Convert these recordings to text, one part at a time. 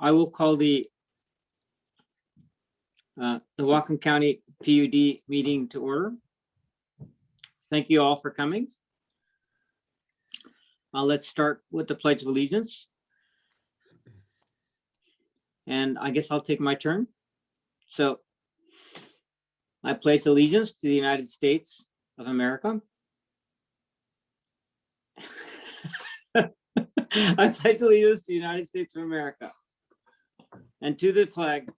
I will call the Whatcom County PUD meeting to order. Thank you all for coming. Let's start with the Pledge of Allegiance. And I guess I'll take my turn. So I pledge allegiance to the United States of America. I pledge allegiance to the United States of America and to the flag.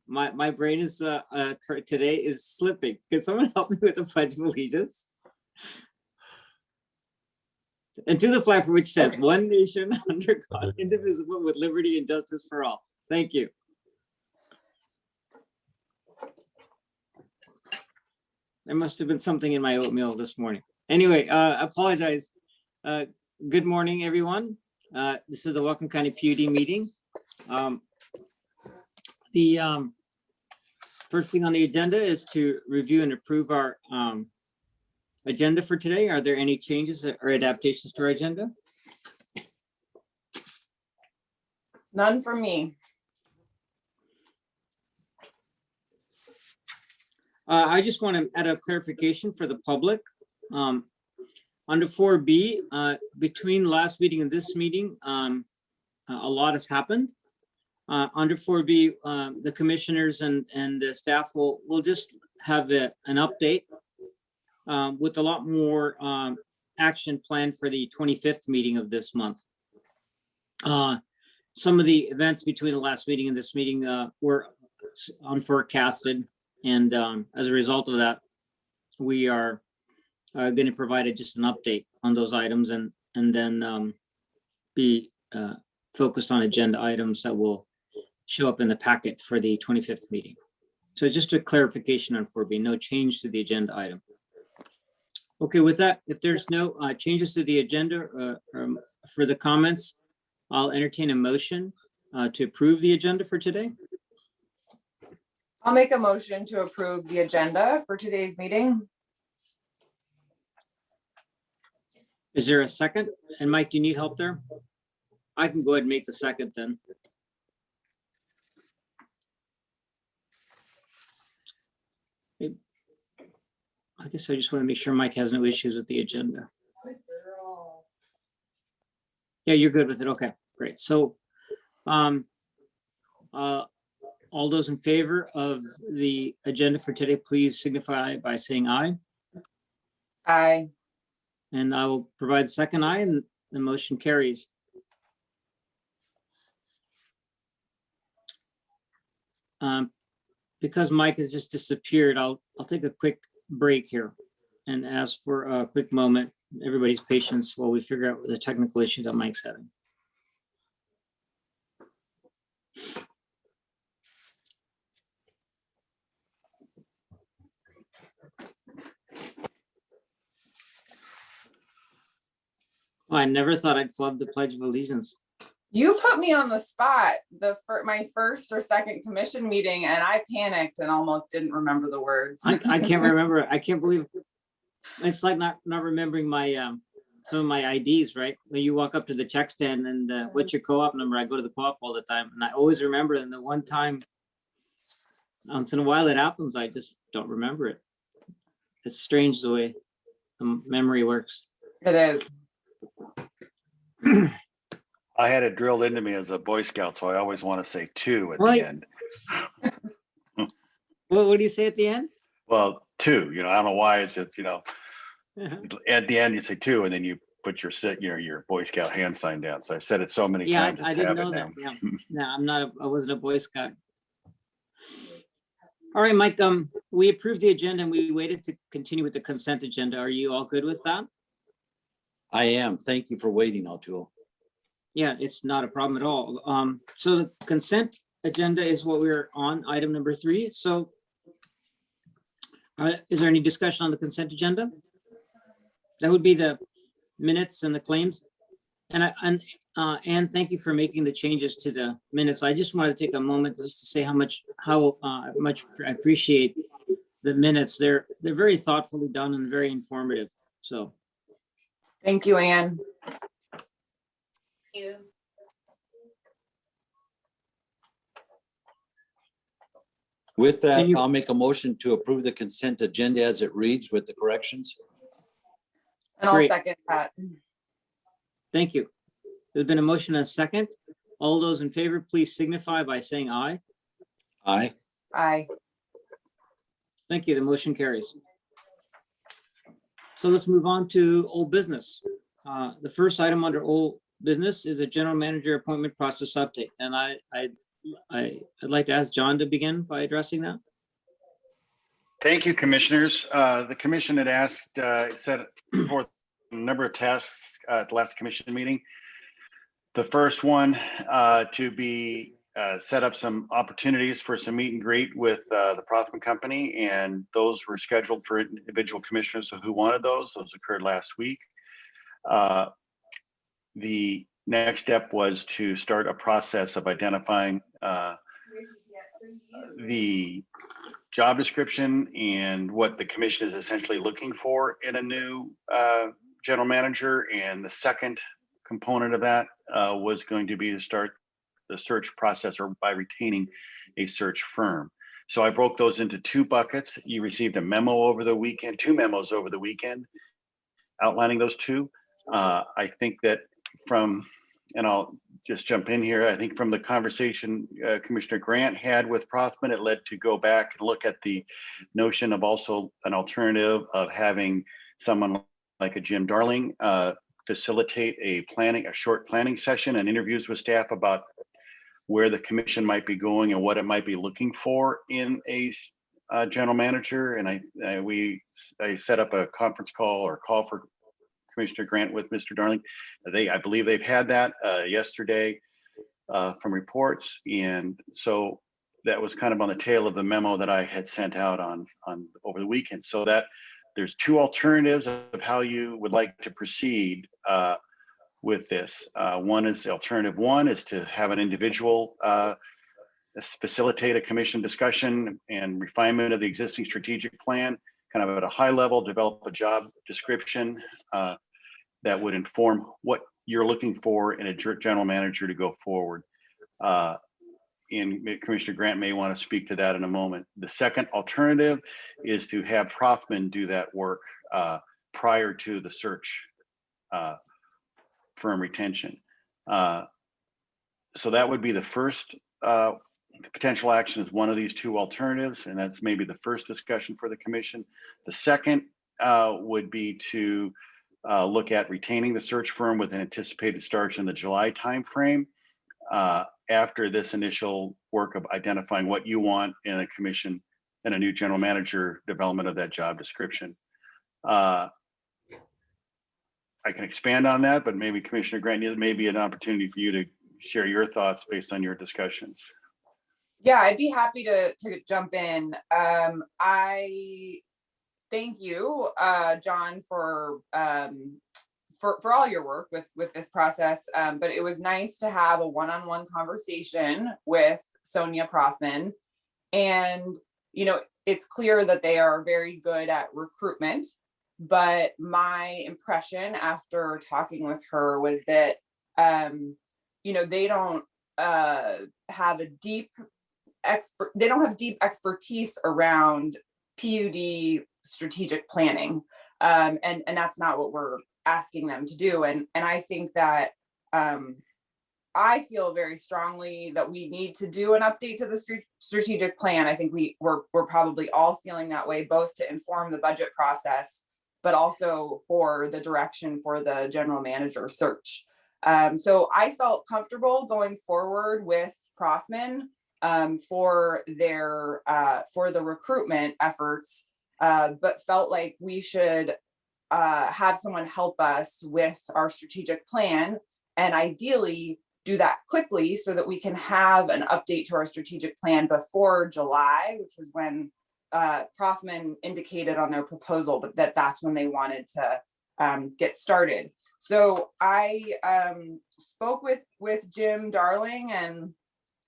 My brain is today is slipping. Can someone help me with the Pledge of Allegiance? And to the flag for which says one nation under God, indivisible, with liberty and justice for all. Thank you. There must have been something in my oatmeal this morning. Anyway, apologize. Good morning, everyone. This is the Whatcom County PUD meeting. The first thing on the agenda is to review and approve our agenda for today. Are there any changes or adaptations to our agenda? None for me. I just want to add a clarification for the public. Under 4B, between last meeting and this meeting, a lot has happened. Under 4B, the commissioners and the staff will just have an update with a lot more action planned for the 25th meeting of this month. Some of the events between the last meeting and this meeting were unforecasted, and as a result of that, we are going to provide just an update on those items and then be focused on agenda items that will show up in the packet for the 25th meeting. So just a clarification on 4B, no change to the agenda item. Okay, with that, if there's no changes to the agenda for the comments, I'll entertain a motion to approve the agenda for today. I'll make a motion to approve the agenda for today's meeting. Is there a second? And Mike, do you need help there? I can go ahead and make the second then. I guess I just want to make sure Mike has no issues with the agenda. Yeah, you're good with it. Okay, great. So all those in favor of the agenda for today, please signify by saying aye. Aye. And I will provide the second aye, and the motion carries. Because Mike has just disappeared, I'll take a quick break here and ask for a quick moment, everybody's patience while we figure out the technical issue that Mike's having. Oh, I never thought I'd flub the Pledge of Allegiance. You put me on the spot my first or second commission meeting, and I panicked and almost didn't remember the words. I can't remember. I can't believe it's like not remembering my some of my IDs, right? When you walk up to the check stand and what's your co-op number? I go to the co-op all the time, and I always remember it. And the one time, once in a while, it happens. I just don't remember it. It's strange the way the memory works. It is. I had it drilled into me as a Boy Scout, so I always want to say 2 at the end. What do you say at the end? Well, 2, I don't know why. It's just, Uh-huh. at the end you say 2, and then you put your Boy Scout hand sign down. So I've said it so many times. I didn't know that. Yeah. No, I wasn't a Boy Scout. All right, Mike, we approved the agenda and we waited to continue with the consent agenda. Are you all good with that? I am. Thank you for waiting, O'Toole. Yeah, it's not a problem at all. So the consent agenda is what we're on, item number 3. So is there any discussion on the consent agenda? That would be the minutes and the claims. And thank you for making the changes to the minutes. I just wanted to take a moment just to say how much I appreciate the minutes. They're very thoughtfully done and very informative. So Thank you, Anne. you. With that, And you- I'll make a motion to approve the consent agenda as it reads with the corrections. And I'll Great. second that. Thank you. There's been a motion and a second. All those in favor, please signify by saying aye. Aye. Aye. Thank you. The motion carries. So let's move on to old business. The first item under old business is a general manager appointment process update. And I'd like to ask John to begin by addressing that. Thank you, commissioners. The commission had asked, set forth a number of tasks at the last commission meeting. The first one to be set up some opportunities for some meet and greet with the Prothman Company, and those were scheduled for individual commissioners who wanted those. Those occurred last week. The next step was to start a process of identifying the job description and what the commission is essentially looking for in a new general manager. And the second component of that was going to be to start the search process or by retaining a search firm. So I broke those into two buckets. You received a memo over the weekend, two memos over the weekend outlining those two. I think that and I'll just jump in here. I think from the conversation Commissioner Grant had with Prothman, it led to go back and look at the notion of also an alternative of having someone like a Jim Darling facilitate a short planning session and interviews with staff about where the commission might be going and what it might be looking for in a general manager. And I set up a conference call or call for Commissioner Grant with Mr. Darling. I believe they've had that yesterday from reports. And so that was kind of on the tail of the memo that I had sent out on over the weekend. So that there's two alternatives of how you would like to proceed with this. One is the alternative one is to have an individual facilitate a commission discussion and refinement of the existing strategic plan, kind of at a high level, develop a job description that would inform what you're looking for in a general manager to go forward. And Commissioner Grant may want to speak to that in a moment. The second alternative is to have Prothman do that work prior to the search firm retention. So that would be the first potential action is one of these two alternatives, and that's maybe the first discussion for the commission. The second would be to look at retaining the search firm with an anticipated start in the July timeframe after this initial work of identifying what you want in a commission and a new general manager development of that job description. I can expand on that, but maybe Commissioner Grant, there may be an opportunity for you to share your thoughts based on your discussions. Yeah, I'd be happy to jump in. I thank you, John, for all your work with this process. But it was nice to have a one-on-one conversation with Sonia Prothman. And, you know, it's clear that they are very good at recruitment. But my impression after talking with her was that, you know, they don't have deep expertise around PUD strategic planning. And that's not what we're asking them to do. And I think that I feel very strongly that we need to do an update to the strategic plan. I think we're probably all feeling that way, both to inform the budget process, but also for the direction for the general manager search. So I felt comfortable going forward with Prothman for the recruitment efforts, but felt like we should have someone help us with our strategic plan, and ideally do that quickly so that we can have an update to our strategic plan before July, which was when Prothman indicated on their proposal, but that's when they wanted to get started. So I spoke with Jim Darling and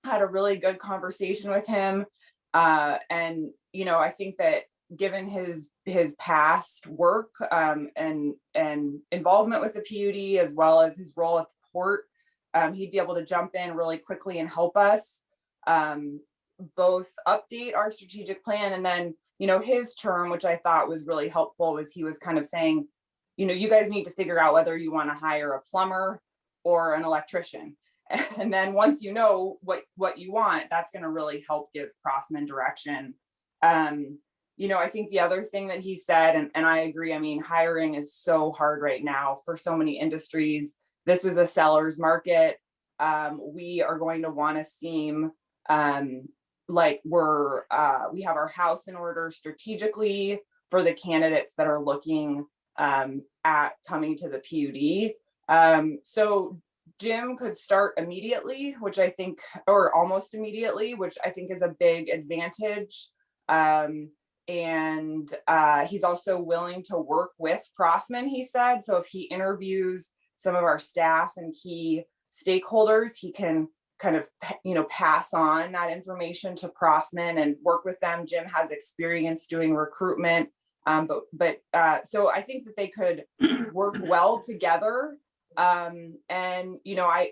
had a really good conversation with him. And, you know, I think that given his past work and involvement with the PUD, as well as his role at the port, he'd be able to jump in really quickly and help us. both update our strategic plan, and then, you know, his term, which I thought was really helpful, was he was kind of saying, you know, you guys need to figure out whether you want to hire a plumber or an electrician. And then once you know what you want, that's going to really help give Prothman direction. You know, I think the other thing that he said, and I agree, I mean, hiring is so hard right now for so many industries. This is a seller's market. We are going to want to seem like we have our house in order strategically for the candidates that are looking at coming to the PUD. So Jim could start immediately, which I think, or almost immediately, which I think is a big advantage. And he's also willing to work with Prothman, he said. So if he interviews some of our staff and key stakeholders, he can kind of, you know, pass on that information to Prothman and work with them. Jim has experience doing recruitment. So I think that they could work well together. And, you know, I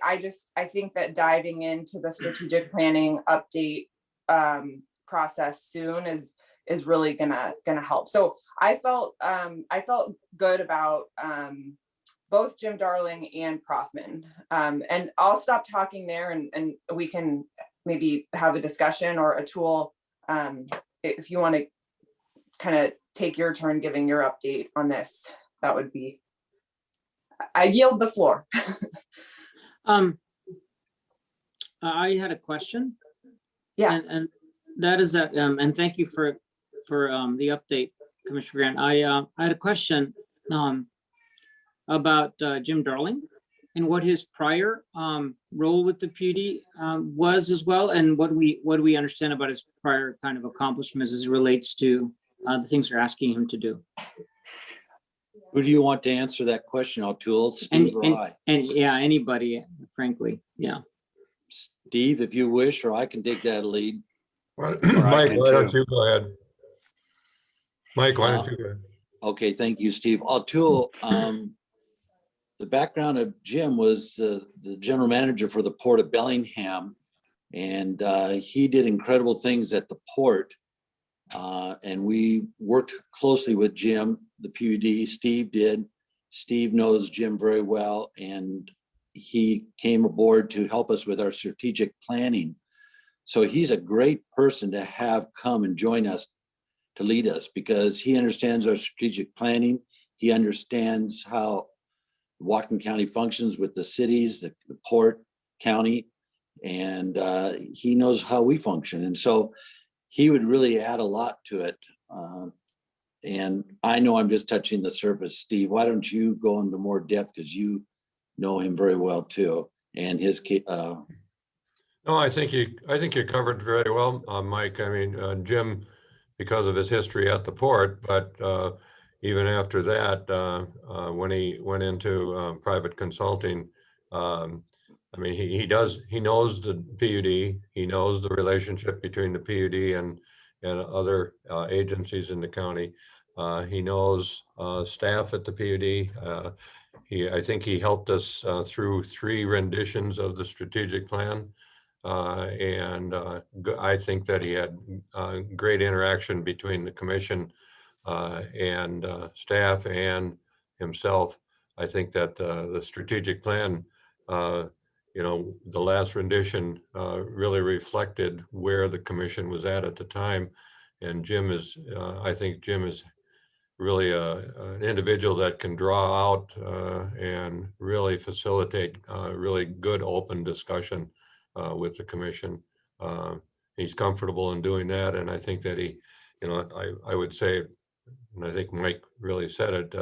think that diving into the strategic planning update process soon is really gonna help. So I felt good about both Jim Darling and Prothman. And I'll stop talking there, and we can maybe have a discussion or a tool if you want to kind of take your turn giving your update on this. That would be, I yield the floor. I had a question. Yeah. And that is that, and thank you for the update, Commissioner Grant. I had a question about Jim Darling and what his prior role with the PUD was as well, and what do we understand about his prior kind of accomplishments as it relates to the things we're asking him to do. Who do you want to answer that question, O'Toole, Steve or I? And yeah, anybody, frankly, yeah. Steve, if you wish, or I can take that lead. Mike, why don't you go ahead? Mike, why don't you go ahead? Okay, thank you, Steve. O'Toole, the background of Jim was the general manager for the Port of Bellingham, and he did incredible things at the port. And we worked closely with Jim, the PUD. Steve did. Steve knows Jim very well, and he came aboard to help us with our strategic planning. So he's a great person to have come and join us to lead us, because he understands our strategic planning. He understands how Whatcom County functions with the cities, the port, county, and he knows how we function. And so he would really add a lot to it. And I know I'm just touching the surface. Steve, why don't you go into more depth, because you know him very well too, and his No, I think you covered very well, Mike. I mean, Jim, because of his history at the port, but even after that, when he went into private consulting, I mean, he knows the PUD, he knows the relationship between the PUD and other agencies in the county. He knows staff at the PUD. I think he helped us through 3 renditions of the strategic plan. I think that he had great interaction between the commission and staff and himself. I think that the strategic plan, you know, the last rendition really reflected where the commission was at the time. And Jim is, I think Jim is really an individual that can draw out and really facilitate really good open discussion with the commission. He's comfortable in doing that. And I think that he, you know, I would say, and I think Mike really said it,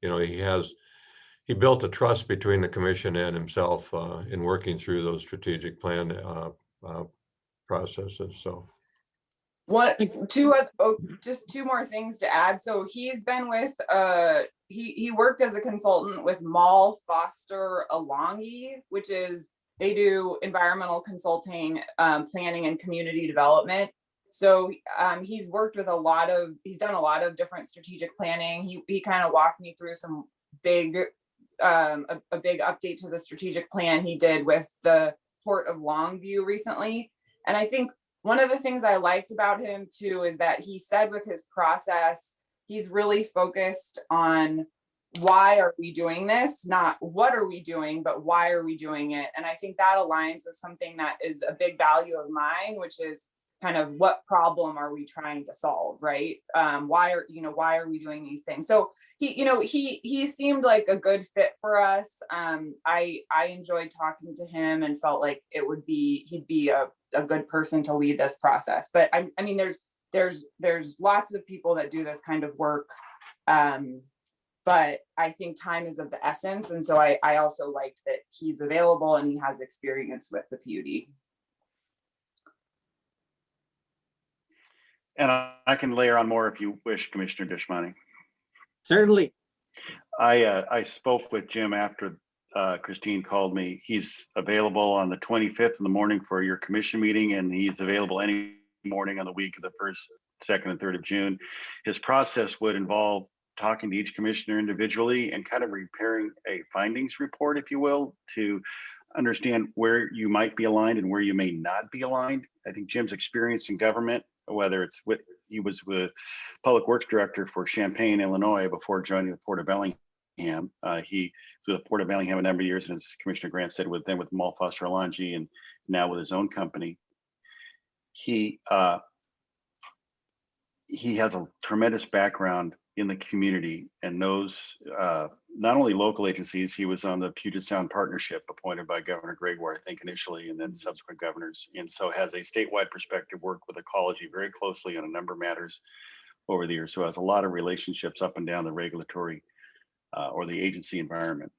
you know, he built a trust between the commission and himself in working through those strategic plan processes. So just 2 more things to add. So he's been with he worked as a consultant with Mall Foster Alongi, which is, they do environmental consulting, planning and community development. So he's worked with he's done a lot of different strategic planning. He kind of walked me through some big a big update to the strategic plan he did with the Port of Longview recently. And I think one of the things I liked about him too is that he said with his process, he's really focused on why are we doing this? Not what are we doing, but why are we doing it? And I think that aligns with something that is a big value of mine, which is kind of what problem are we trying to solve, right? Why are we doing these things? So he seemed like a good fit for us. I enjoyed talking to him and felt like he'd be a good person to lead this process. But I mean, there's lots of people that do this kind of work. But I think time is of the essence. And so I also liked that he's available and he has experience with the PUD. And I can layer on more if you wish, Commissioner Deshmani. Certainly. I spoke with Jim after Christine called me. He's available on the 25th in the morning for your commission meeting, and he's available any morning on the week of the 1st, 2nd, and 3rd of June. His process would involve talking to each commissioner individually and kind of preparing a findings report, if you will, to understand where you might be aligned and where you may not be aligned. I think Jim's experience in government, whether it's he was with Public Works Director for Champaign, Illinois, before joining the Port of Bellingham. He was with the Port of Bellingham a number of years, and as Commissioner Grant said, with Mall Foster Alonji, and now with his own company. He has a tremendous background in the community and knows not only local agencies. He was on the Puget Sound Partnership appointed by Governor Gregoire, I think initially, and then subsequent governors, and so has a statewide perspective, worked with ecology very closely on a number of matters over the years. So has a lot of relationships up and down the regulatory or the agency environment.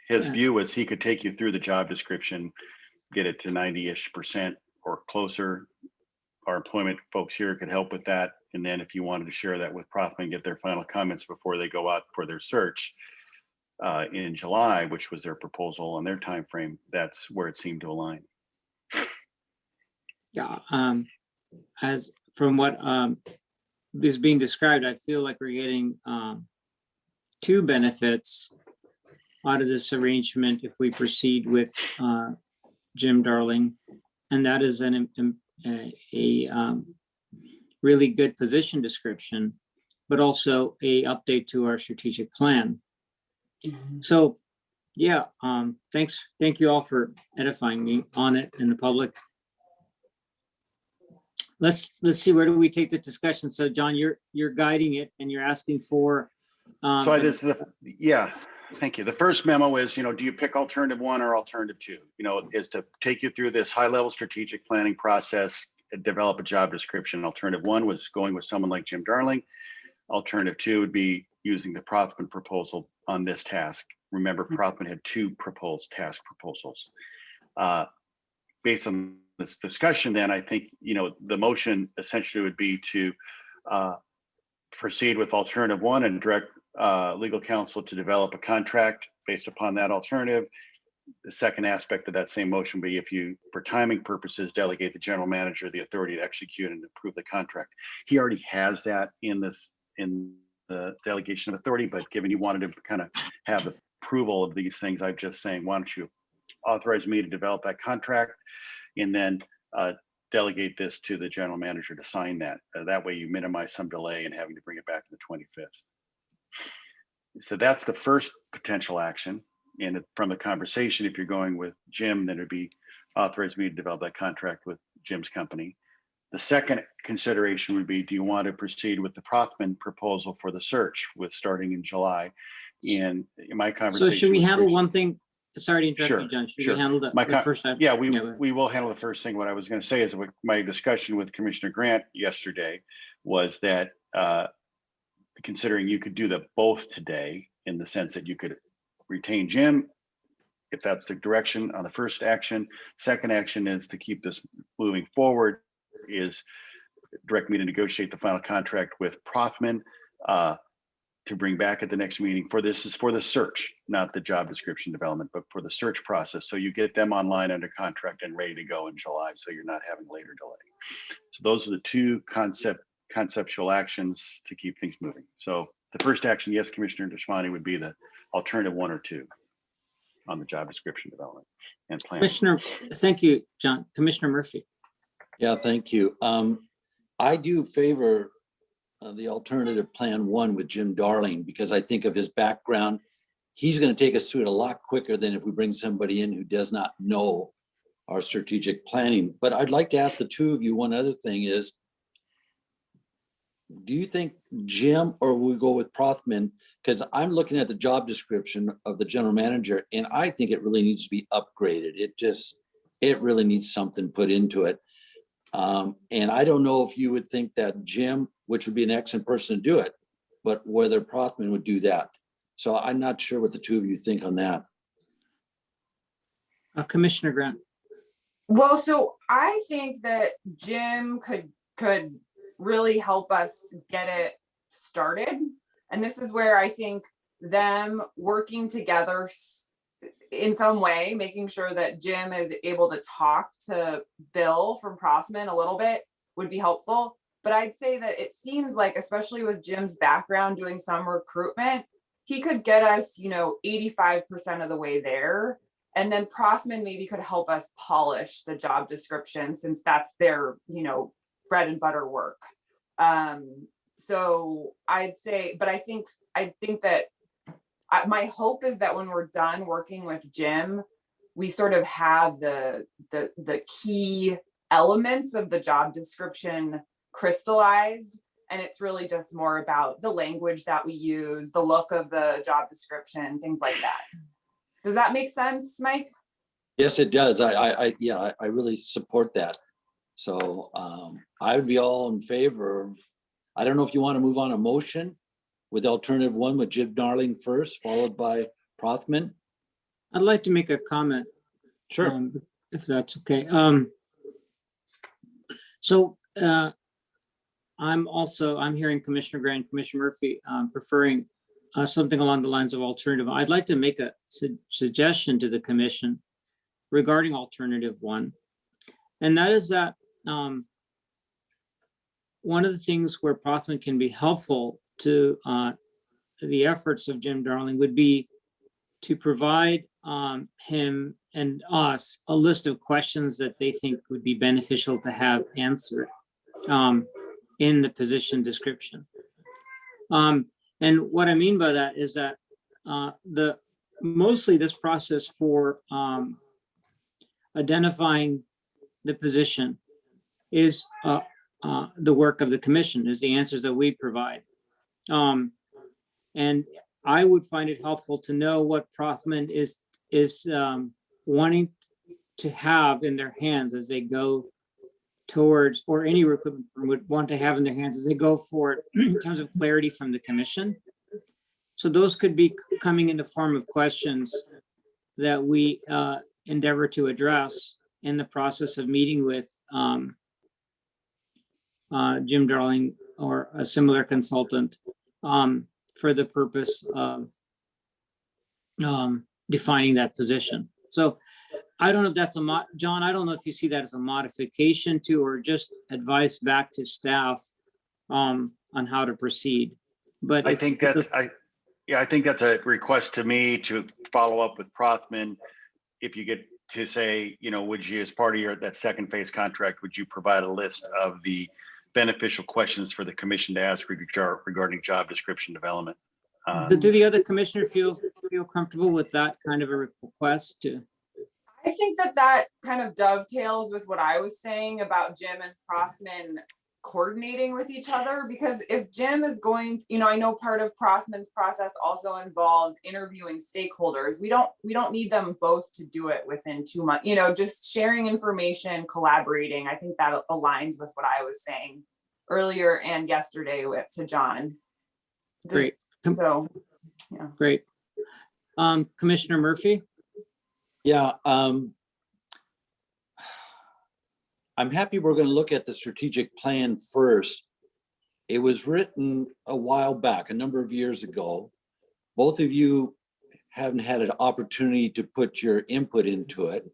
His view was he could take you through the job description, get it to 90-ish% or closer. Our employment folks here could help with that. And then if you wanted to share that with Prothman, get their final comments before they go out for their search in July, which was their proposal and their time frame, that's where it seemed to align. Yeah, as from what is being described, I feel like we're getting two benefits out of this arrangement if we proceed with Jim Darling, and that is a really good position description, but also a update to our strategic plan. So yeah, thank you all for edifying me on it in the public. Let's see, where do we take the discussion? So John, you're guiding it and you're asking for thank you. The first memo is, do you pick alternative 1 or alternative 2? Is to take you through this high-level strategic planning process and develop a job description. Alternative 1 was going with someone like Jim Darling. Alternative 2 would be using the Prothman proposal on this task. Remember, Prothman had 2 proposed task proposals. Based on this discussion, then I think, the motion essentially would be to proceed with alternative 1 and direct legal counsel to develop a contract based upon that alternative. The second aspect of that same motion would be, if you, for timing purposes, delegate the general manager the authority to execute and approve the contract. He already has that in the delegation of authority, but given you wanted to kind of have the approval of these things, I'm just saying, why don't you authorize me to develop that contract and then delegate this to the general manager to sign that. That way you minimize some delay in having to bring it back to the 25th. So that's the first potential action. And from the conversation, if you're going with Jim, then it'd be authorize me to develop that contract with Jim's company. The second consideration would be, do you want to proceed with the Prothman proposal for the search with starting in July? And in my conversation, so should we handle one thing? Sorry to interrupt Sure, you, John. Should sure. we handle the first time? Yeah, we will handle the first thing. What I was going to say is, my discussion with Commissioner Grant yesterday was that considering you could do them both today, in the sense that you could retain Jim, if that's the direction on the first action. Second action is to keep this moving forward, is direct me to negotiate the final contract with Prothman to bring back at the next meeting. This is for the search, not the job description development, but for the search process. So you get them online under contract and ready to go in July, so you're not having later delay. So those are the two conceptual actions to keep things moving. So the first action, yes, Commissioner Deshmani, would be the alternative 1 or 2. on the job description development and plan. Commissioner, thank you, John. Commissioner Murphy. Yeah, thank you. I do favor the alternative plan one with Jim Darling, because I think of his background. He's going to take us through it a lot quicker than if we bring somebody in who does not know our strategic planning. But I'd like to ask the two of you, one other thing is, do you think Jim or we go with Prothman? Because I'm looking at the job description of the general manager and I think it really needs to be upgraded. It really needs something put into it. And I don't know if you would think that Jim, which would be an excellent person to do it, but whether Prothman would do that. So I'm not sure what the two of you think on that. Commissioner Grant. Well, so I think that Jim could really help us get it started. And this is where I think them working together in some way, making sure that Jim is able to talk to Bill from Prothman a little bit would be helpful. But I'd say that it seems like, especially with Jim's background doing some recruitment, he could get us, 85% of the way there. And then Prothman maybe could help us polish the job description, since that's their, bread and butter work. So I'd say, but I think that my hope is that when we're done working with Jim, we sort of have the key elements of the job description crystallized. And it's really just more about the language that we use, the look of the job description, things like that. Does that make sense, Mike? Yes, it does. I really support that. So I would be all in favor of, I don't know if you want to move on a motion with alternative one with Jim Darling first, followed by Prothman. I'd like to make a comment. Sure. If that's okay. I'm hearing Commissioner Grant, Commissioner Murphy preferring something along the lines of alternative. I'd like to make a suggestion to the commission regarding alternative one. And that is that one of the things where Prothman can be helpful to the efforts of Jim Darling would be to provide him and us a list of questions that they think would be beneficial to have answered in the position description. And what I mean by that is that mostly this process for identifying the position is the work of the commission, is the answers that we provide. And I would find it helpful to know what Prothman is wanting to have in their hands as they go towards, or any recruitment firm would want to have in their hands as they go forward in terms of clarity from the commission. So those could be coming in the form of questions that we endeavor to address in the process of meeting with Jim Darling or a similar consultant for the purpose of defining that position. So I don't know if that's John, I don't know if you see that as a modification to, or just advice back to staff on how to proceed. But I think that's a request to me to follow up with Prothman. If you get to say, would you, as part of that second phase contract, would you provide a list of the beneficial questions for the commission to ask regarding job description development? Do the other commissioners feel comfortable with that kind of a request to? I think that kind of dovetails with what I was saying about Jim and Prothman coordinating with each other, because if Jim is going to, I know part of Prothman's process also involves interviewing stakeholders. We don't need them both to do it within 2 months, just sharing information, collaborating. I think that aligns with what I was saying earlier and yesterday to John. Great. So, yeah. Great. Commissioner Murphy? Yeah, I'm happy we're going to look at the strategic plan first. It was written a while back, a number of years ago. Both of you haven't had an opportunity to put your input into it.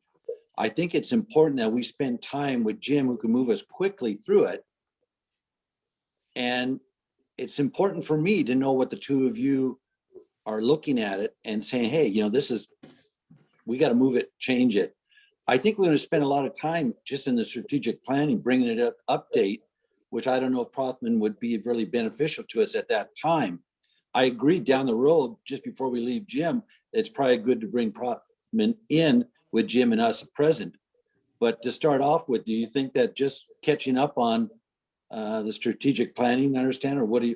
I think it's important that we spend time with Jim, who can move us quickly through it. And it's important for me to know what the two of you are looking at it and saying, hey, this is we got to move it, change it. I think we're going to spend a lot of time just in the strategic planning, bringing it up, update, which I don't know if Prothman would be really beneficial to us at that time. I agree down the road, just before we leave Jim, it's probably good to bring Prothman in with Jim and us present. But to start off with, do you think that just catching up on the strategic planning, understand, or what do you,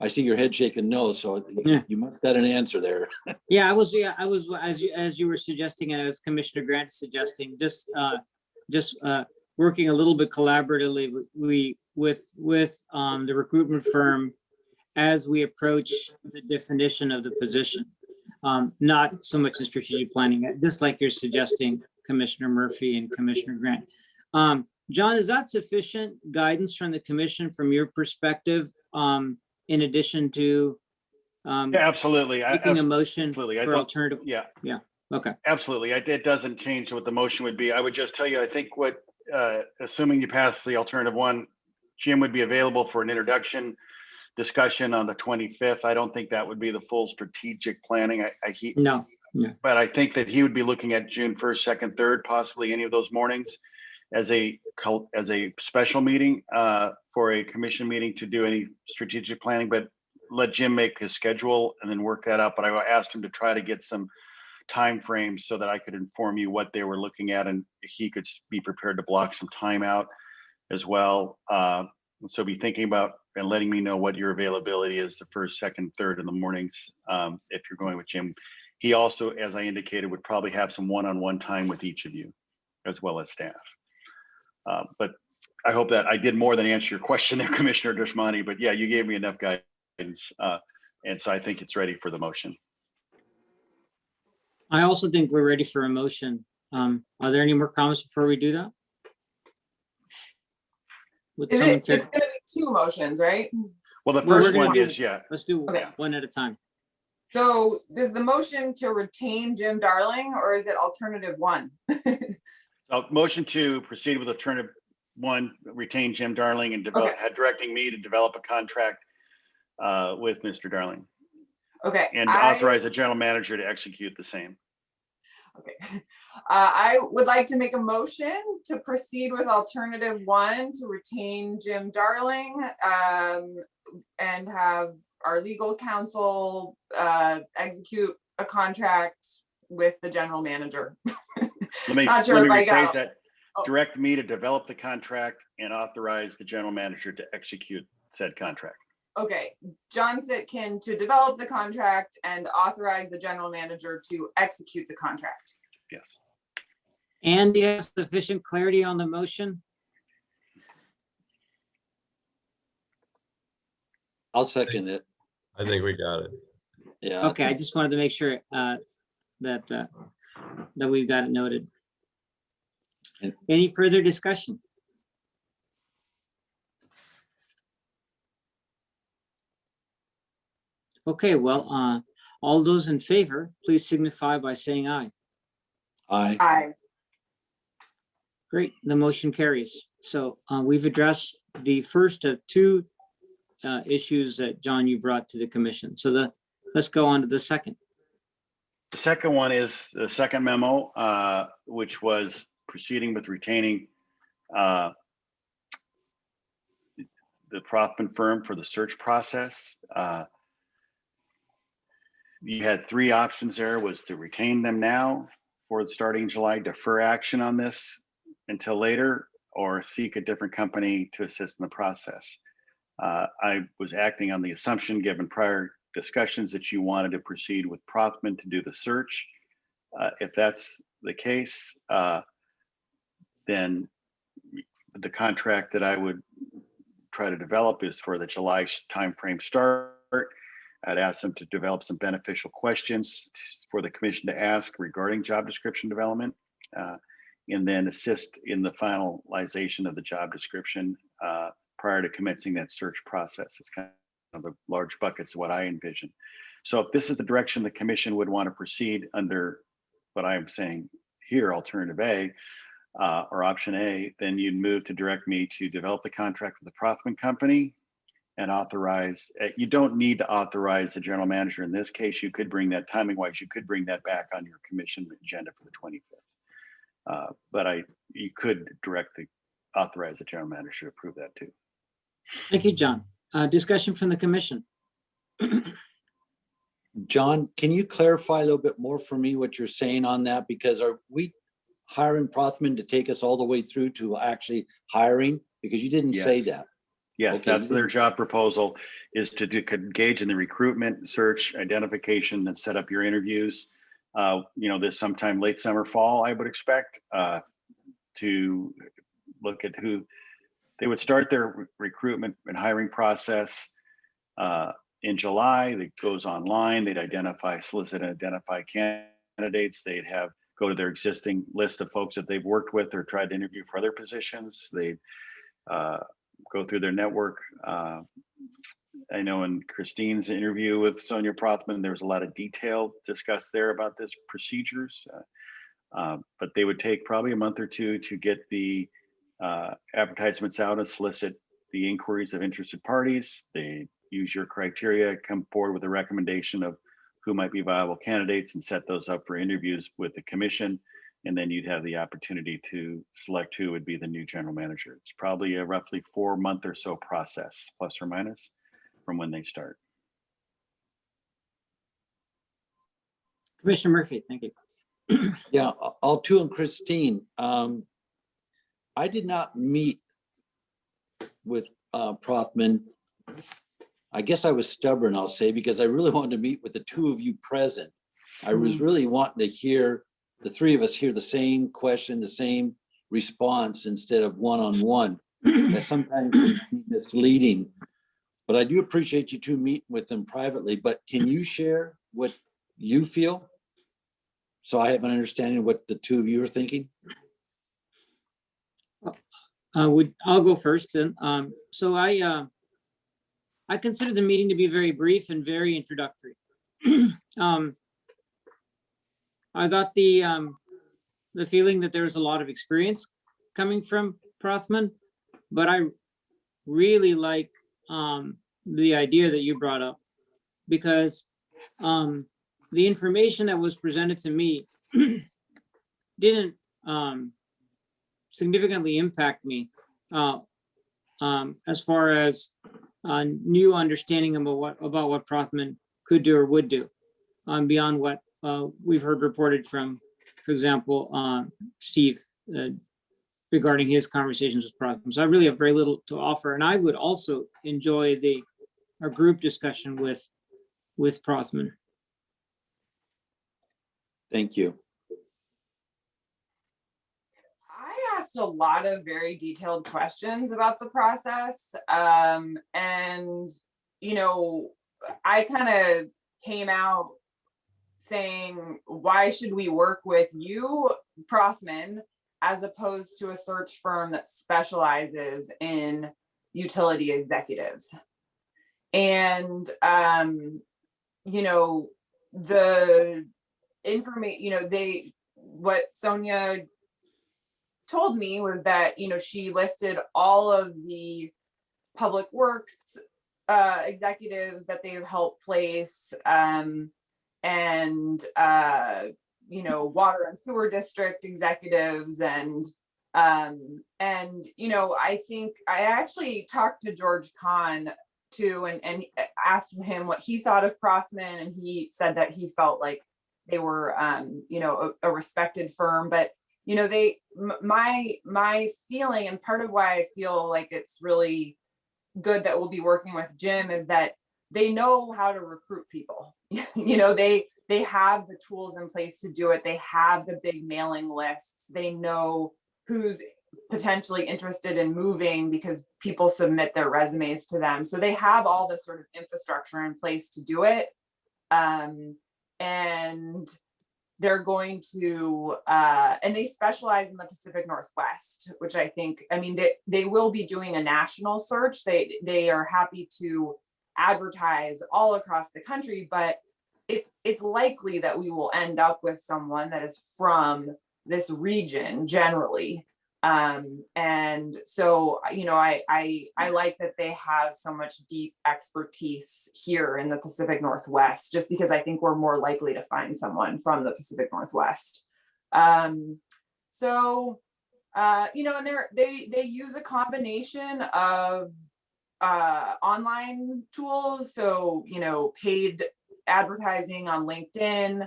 I see your head shaking no, so Yeah. you must got an answer there. Yeah, I was, as you were suggesting, and as Commissioner Grant suggesting, just working a little bit collaboratively with the recruitment firm as we approach the definition of the position. Not so much in strategic planning, just like you're suggesting, Commissioner Murphy and Commissioner Grant. John, is that sufficient guidance from the commission from your perspective, in addition to Yeah, absolutely. making a motion absolutely. I for don't- alternative? Yeah, Okay. absolutely. It doesn't change what the motion would be. I would just tell you, I think what, assuming you pass the alternative one, Jim would be available for an introduction discussion on the 25th. I don't think that would be the full strategic planning. No. But I think that he would be looking at June 1st, 2nd, 3rd, possibly any of those mornings as a special meeting for a commission meeting to do any strategic planning, but let Jim make his schedule and then work that out. But I asked him to try to get some time frames so that I could inform you what they were looking at, and he could be prepared to block some time out as well. So be thinking about and letting me know what your availability is the 1st, 2nd, 3rd in the mornings if you're going with Jim. He also, as I indicated, would probably have some one-on-one time with each of you as well as staff. But I hope that I did more than answer your question there, Commissioner Deshmani, but yeah, you gave me enough guidance. And so I think it's ready for the motion. I also think we're ready for a motion. Are there any more comments before we do that? Would Is someone it, care- it's gonna be 2 motions, right? Well, the Well, we're first gonna one do- is, yeah, Let's do Okay. one at a time. So is the motion to retain Jim Darling, or is it alternative 1? motion to proceed with alternative 1, retain Jim Darling and Okay. directing me to develop a contract with Mr. Darling Okay. and authorize the general manager to execute the same. Okay. I would like to make a motion to proceed with alternative 1 to retain Jim Darling and have our legal counsel execute a contract with the general manager. Let me Not sure if I rephrase got- that. Oh. Direct me to develop the contract and authorize the general manager to execute said contract. Okay, John Sitkin to develop the contract and authorize the general manager to execute the contract. Yes. And do you have sufficient clarity on the motion? I'll second it. I think we got it. Yeah. Okay, I just wanted to make sure that we've got it noted. And- Any further discussion? Okay, well, all those in favor, please signify by saying aye. Aye. Aye. Great, the motion carries. So we've addressed the first of 2 issues that, John, you brought to the commission. So let's go on to the second. The second one is the second memo, which was proceeding with retaining the Prothman firm for the search process. You had 3 options there, was to retain them now for starting July, defer action on this until later, or seek a different company to assist in the process. I was acting on the assumption, given prior discussions, that you wanted to proceed with Prothman to do the search. If that's the case, then the contract that I would try to develop is for the July timeframe start. I'd ask them to develop some beneficial questions for the commission to ask regarding job description development, and then assist in the finalization of the job description prior to commencing that search process. It's kind of a large buckets of what I envision. So if this is the direction the commission would want to proceed under what I'm saying here, alternative A, or option A, then you'd move to direct me to develop the contract with the Prothman company and authorize, you don't need to authorize the general manager in this case. You could bring that, timing wise, you could bring that back on your commission agenda for the 25th. But you could directly authorize the general manager to approve that too. Thank you, John. Discussion from the commission. John, can you clarify a little bit more for me what you're saying on that? Because are we hiring Prothman to take us all the way through to actually hiring? Because you didn't say Yes. that. Yes, Okay, that's you their didn't- job proposal, is to engage in the recruitment, search, identification, and set up your interviews. This sometime late summer, fall, I would expect, to look at who they would start their recruitment and hiring process in July. That goes online. They'd solicit and identify candidates. They'd go to their existing list of folks that they've worked with or tried to interview for other positions. They'd go through their network. I know in Christine's interview with Sonia Prothman, there was a lot of detail discussed there about this procedures. But they would take probably a month or two to get the advertisements out and solicit the inquiries of interested parties. They use your criteria, come forward with a recommendation of who might be viable candidates and set those up for interviews with the commission. And then you'd have the opportunity to select who would be the new general manager. It's probably a roughly 4-month or so process, plus or minus, from when they start. Commissioner Murphy, thank you. Yeah, Altu and Christine, I did not meet with Prothman. I guess I was stubborn, I'll say, because I really wanted to meet with the two of you present. I was really wanting to hear the three of us hear the same question, the same response instead of one-on-one. That sometimes can be misleading. But I do appreciate you two meeting with them privately. But can you share what you feel? So I have an understanding of what the two of you are thinking. I'll go first then. So I consider the meeting to be very brief and very introductory. I got the feeling that there was a lot of experience coming from Prothman, but I really like the idea that you brought up, because the information that was presented to me didn't significantly impact me as far as new understanding about what Prothman could do or would do, beyond what we've heard reported from, for example, Steve regarding his conversations with Prothman. So I really have very little to offer, and I would also enjoy our group discussion with Prothman. Thank you. I asked a lot of very detailed questions about the process. And, I kind of came out saying, why should we work with you, Prothman, as opposed to a search firm that specializes in utility executives? And, the information, what Sonia told me was that, she listed all of the public works executives that they've helped place, and water and sewer district executives, and I think I actually talked to George Kahn too, and asked him what he thought of Prothman, and he said that he felt like they were a respected firm. But my feeling, and part of why I feel like it's really good that we'll be working with Jim, is that they know how to recruit people. They have the tools in place to do it. They have the big mailing lists. They know who's potentially interested in moving because people submit their resumes to them. So they have all the sort of infrastructure in place to do it. And they're going to, and they specialize in the Pacific Northwest, which I think, they will be doing a national search. They are happy to advertise all across the country, but it's likely that we will end up with someone that is from this region generally. And so, you know, I like that they have so much deep expertise here in the Pacific Northwest, just because I think we're more likely to find someone from the Pacific Northwest. So, you know, and they use a combination of online tools. So, you know, paid advertising on LinkedIn.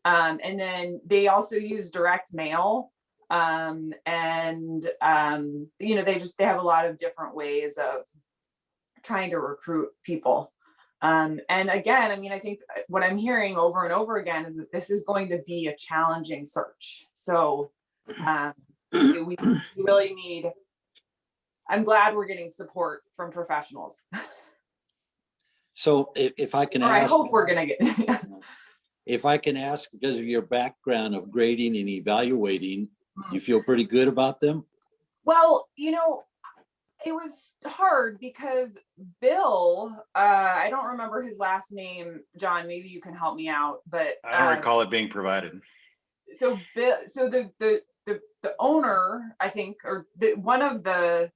And then they also use direct mail. You know, they have a lot of different ways of trying to recruit people. And again, I mean, I think what I'm hearing over and over again is that this is going to be a challenging search. So we really need, I'm glad we're getting support from professionals. So if I can Or I ask, hope we're gonna get. if I can ask, because of your background of grading and evaluating, you feel pretty good about them? Well, you know, it was hard because Bill, I don't remember his last name, John, maybe you can help me out, but I don't recall it being provided. so Bill, so the owner, I think, or one of the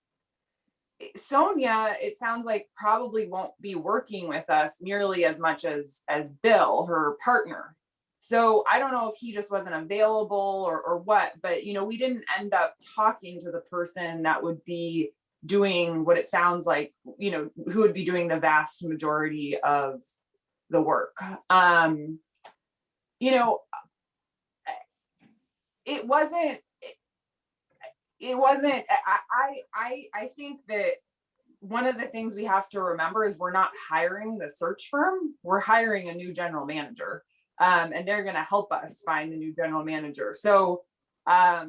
Sonia, it sounds like probably won't be working with us nearly as much as Bill, her partner. So I don't know if he just wasn't available or what, but you know, we didn't end up talking to the person that would be doing what it sounds like, you know, who would be doing the vast majority of the work. You know, it wasn't, I think that one of the things we have to remember is we're not hiring the search firm, we're hiring a new general manager. And they're going to help us find the new general manager. So I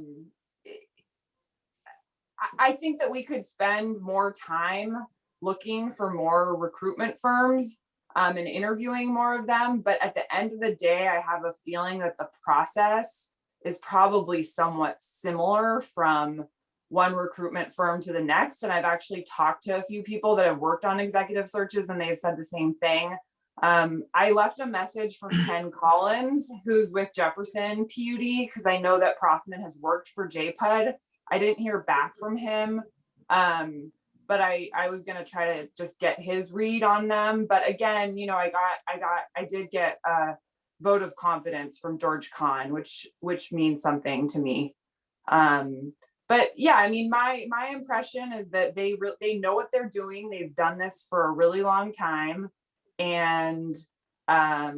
think that we could spend more time looking for more recruitment firms and interviewing more of them. But at the end of the day, I have a feeling that the process is probably somewhat similar from one recruitment firm to the next. And I've actually talked to a few people that have worked on executive searches and they've said the same thing. I left a message from Ken Collins, who's with Jefferson PUD, because I know that Prothman has worked for JPUD. I didn't hear back from him, but I was gonna try to just get his read on them. But again, you know, I did get a vote of confidence from George Kahn, which means something to me. But yeah, I mean, my impression is that they know what they're doing. They've done this for a really long time. And I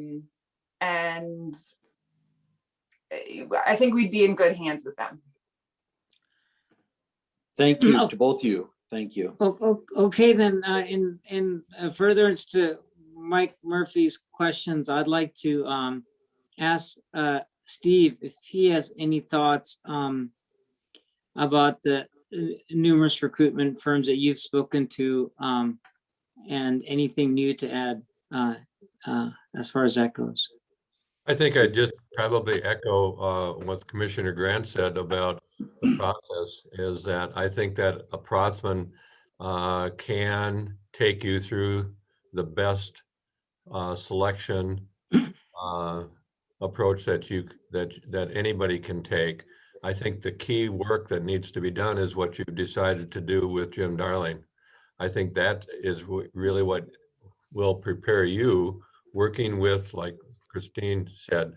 think we'd be in good hands with them. Thank you to both of you. Thank you. Okay, then in furtherance to Mike Murphy's questions, I'd like to ask Steve if he has any thoughts about the numerous recruitment firms that you've spoken to, and anything new to add as far as that goes. I think I'd just probably echo what Commissioner Grant said about the process, is that I think that a Prothman can take you through the best selection approach that anybody can take. I think the key work that needs to be done is what you've decided to do with Jim Darling. I think that is really what will prepare you, working with, like Christine said,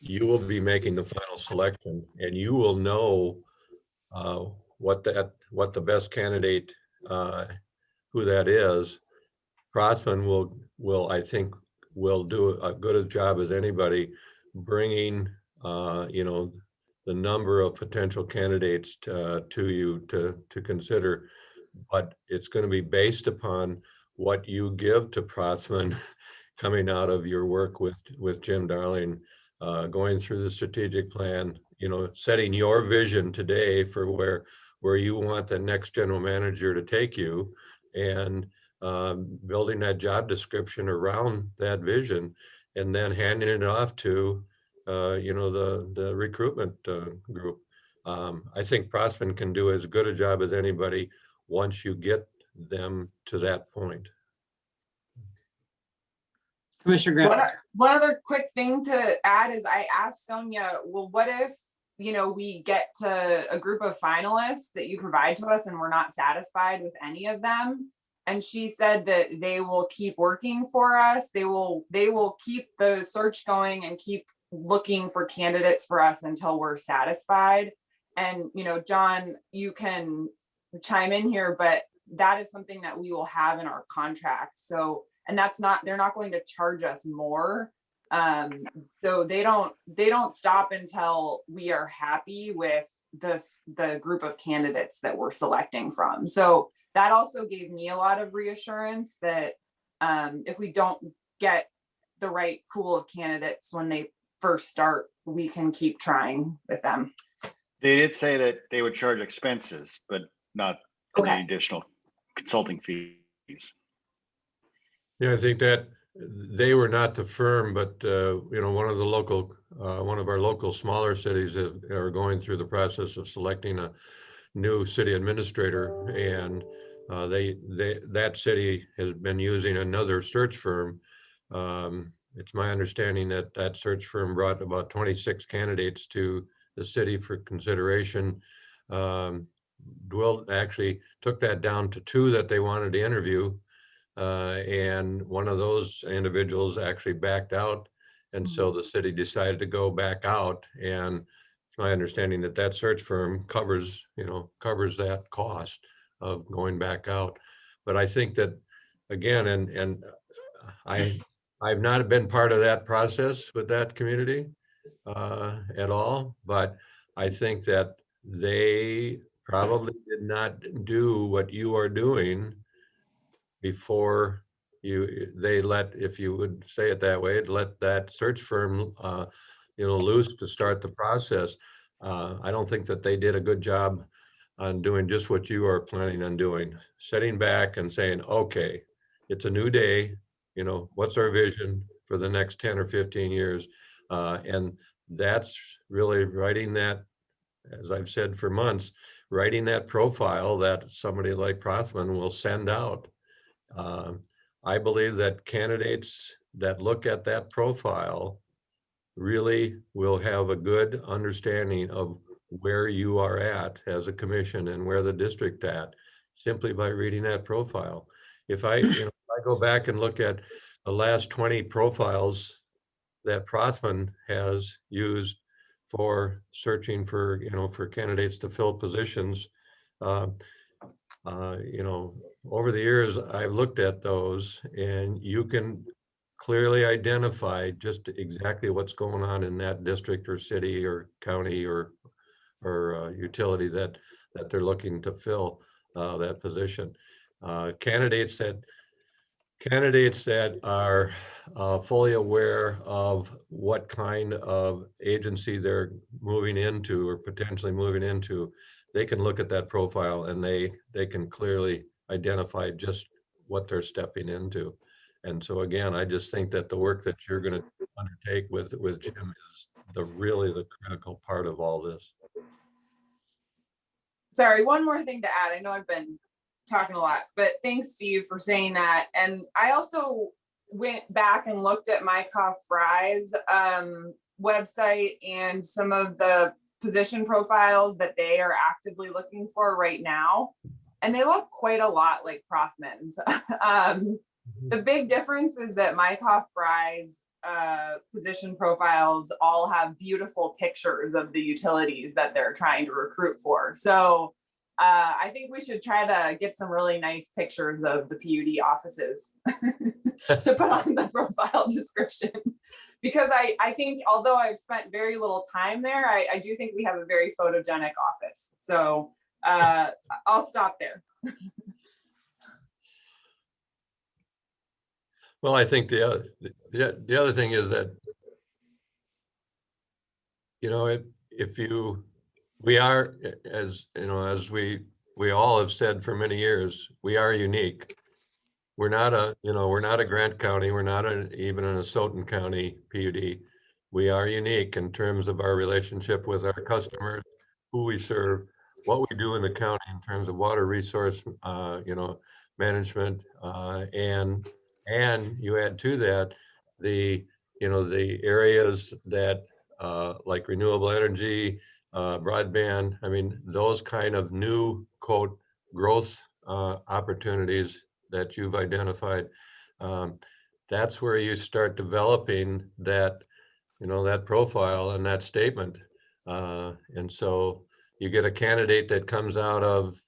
you will be making the final selection, and you will know what the best candidate, who that is. Prothman will I think will do a good a job as anybody, bringing you know, the number of potential candidates to you to consider, but it's going to be based upon what you give to Prothman coming out of your work with Jim Darling, going through the strategic plan, you know, setting your vision today for where you want the next general manager to take you, and building that job description around that vision, and then handing it off to you know, the recruitment group. I think Prothman can do as good a job as anybody once you get them to that point. Commissioner Grant. One other quick thing to add is I asked Sonia, well, what if, we get to a group of finalists that you provide to us and we're not satisfied with any of them. And she said that they will keep working for us. They will keep the search going and keep looking for candidates for us until we're satisfied. And, John, you can chime in here, but that is something that we will have in our contract. So, and they're not going to charge us more. So they don't stop until we are happy with the group of candidates that we're selecting from. So that also gave me a lot of reassurance that if we don't get the right pool of candidates when they first start, we can keep trying with them. They did say that they would charge expenses, but not any Okay. additional consulting fees. Yeah, I think that they were not the firm, but one of our local smaller cities are going through the process of selecting a new city administrator, and that city has been using another search firm. It's my understanding that search firm brought about 26 candidates to the city for consideration. Dwell actually took that down to 2 that they wanted to interview. And one of those individuals actually backed out. And so the city decided to go back out. And it's my understanding that search firm covers that cost of going back out. But I think that, again, and I've not been part of that process with that community at all, but I think that they probably did not do what you are doing before if you would say it that way, let that search firm, loose to start the process. I don't think that they did a good job on doing just what you are planning on doing, sitting back and saying, okay, it's a new day, what's our vision for the next 10 or 15 years? And that's really writing that, as I've said for months, writing that profile that somebody like Prothman will send out. I believe that candidates that look at that profile really will have a good understanding of where you are at as a commission and where the district at, simply by reading that profile. If I go back and look at the last 20 profiles that Prothman has used for searching for candidates to fill positions, over the years, I've looked at those, and you can clearly identify just exactly what's going on in that district or city or county or utility that they're looking to fill that position. Candidates that are fully aware of what kind of agency they're moving into or potentially moving into, they can look at that profile and they can clearly identify just what they're stepping into. And so again, I just think that the work that you're going to undertake with Jim is really the critical part of all this. Sorry, one more thing to add. I know I've been talking a lot, but thanks, Steve, for saying that. And I also went back and looked at Mycoff Fry's website and some of the position profiles that they are actively looking for right now. And they look quite a lot like Prothman's. The big difference is that Mycoff Fry's position profiles all have beautiful pictures of the utilities that they're trying to recruit for. So I think we should try to get some really nice pictures of the PUD offices to put on the profile description. Because I think, although I've spent very little time there, I do think we have a very photogenic office. So I'll stop there. Well, I think the other thing is that, we are, as we all have said for many years, we are unique. We're not a Grant County. We're not even an Asotin County PUD. We are unique in terms of our relationship with our customers, who we serve, what we do in the county in terms of water resource, management, and you add to that the areas that like renewable energy, broadband. I mean, those kind of new quote growth opportunities that you've identified. That's where you start developing that, that profile and that statement. And so you get a candidate that comes out of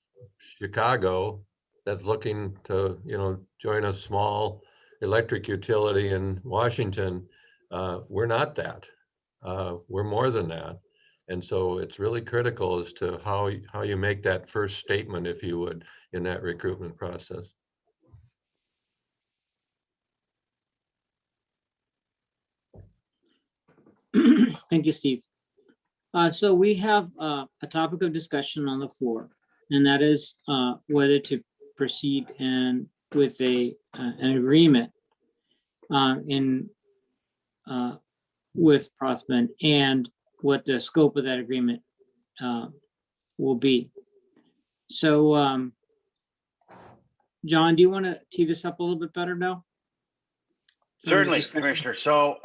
Chicago that's looking to, join a small electric utility in Washington. We're not that. We're more than that. And so it's really critical as to how you make that first statement, if you would, in that recruitment process. Thank you, Steve. So we have a topic of discussion on the floor, and that is whether to proceed and with an agreement with Prothman, and what the scope of that agreement will be. So, John, do you want to tee this up a little bit better now? Certainly, Commissioner. So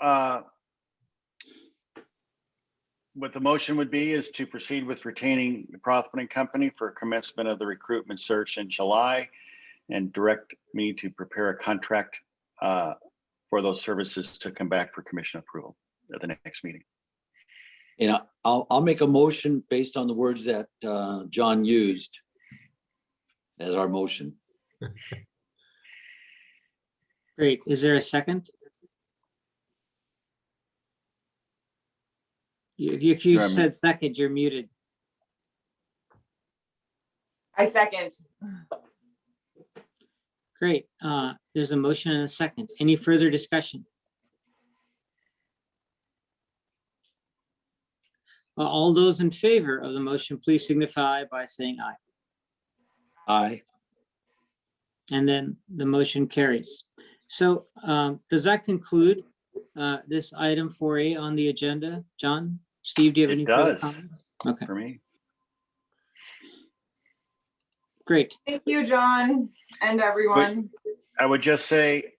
what the motion would be is to proceed with retaining the Prothman and Company for commencement of the recruitment search in July, and direct me to prepare a contract for those services to come back for commission approval at the next meeting. And I'll make a motion based on the words that John used as our motion. Great. Is there a second? If you said second, you're muted. I second. Great. There's a motion and a second. Any further discussion? All those in favor of the motion, please signify by saying aye. Aye. And then the motion carries. So does that conclude this item 4A on the agenda? John, Steve, do you have any further comments? Okay, For me. great. Thank you, John, and everyone. I would just say,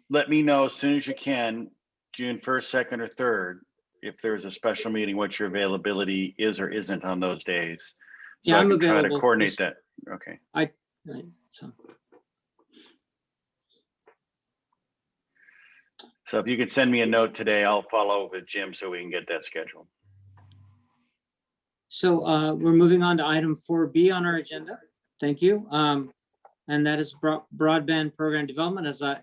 let me know as soon as you can, June 1st, 2nd, or 3rd, if there's a special meeting, what your availability is or isn't on those days. So Yeah, I I'm can try to available. coordinate that. Okay. Right, So if you could send me a note today, I'll follow up with Jim so we can get that scheduled. So we're moving on to item 4B on our agenda. Thank you. And that is broadband program development. As I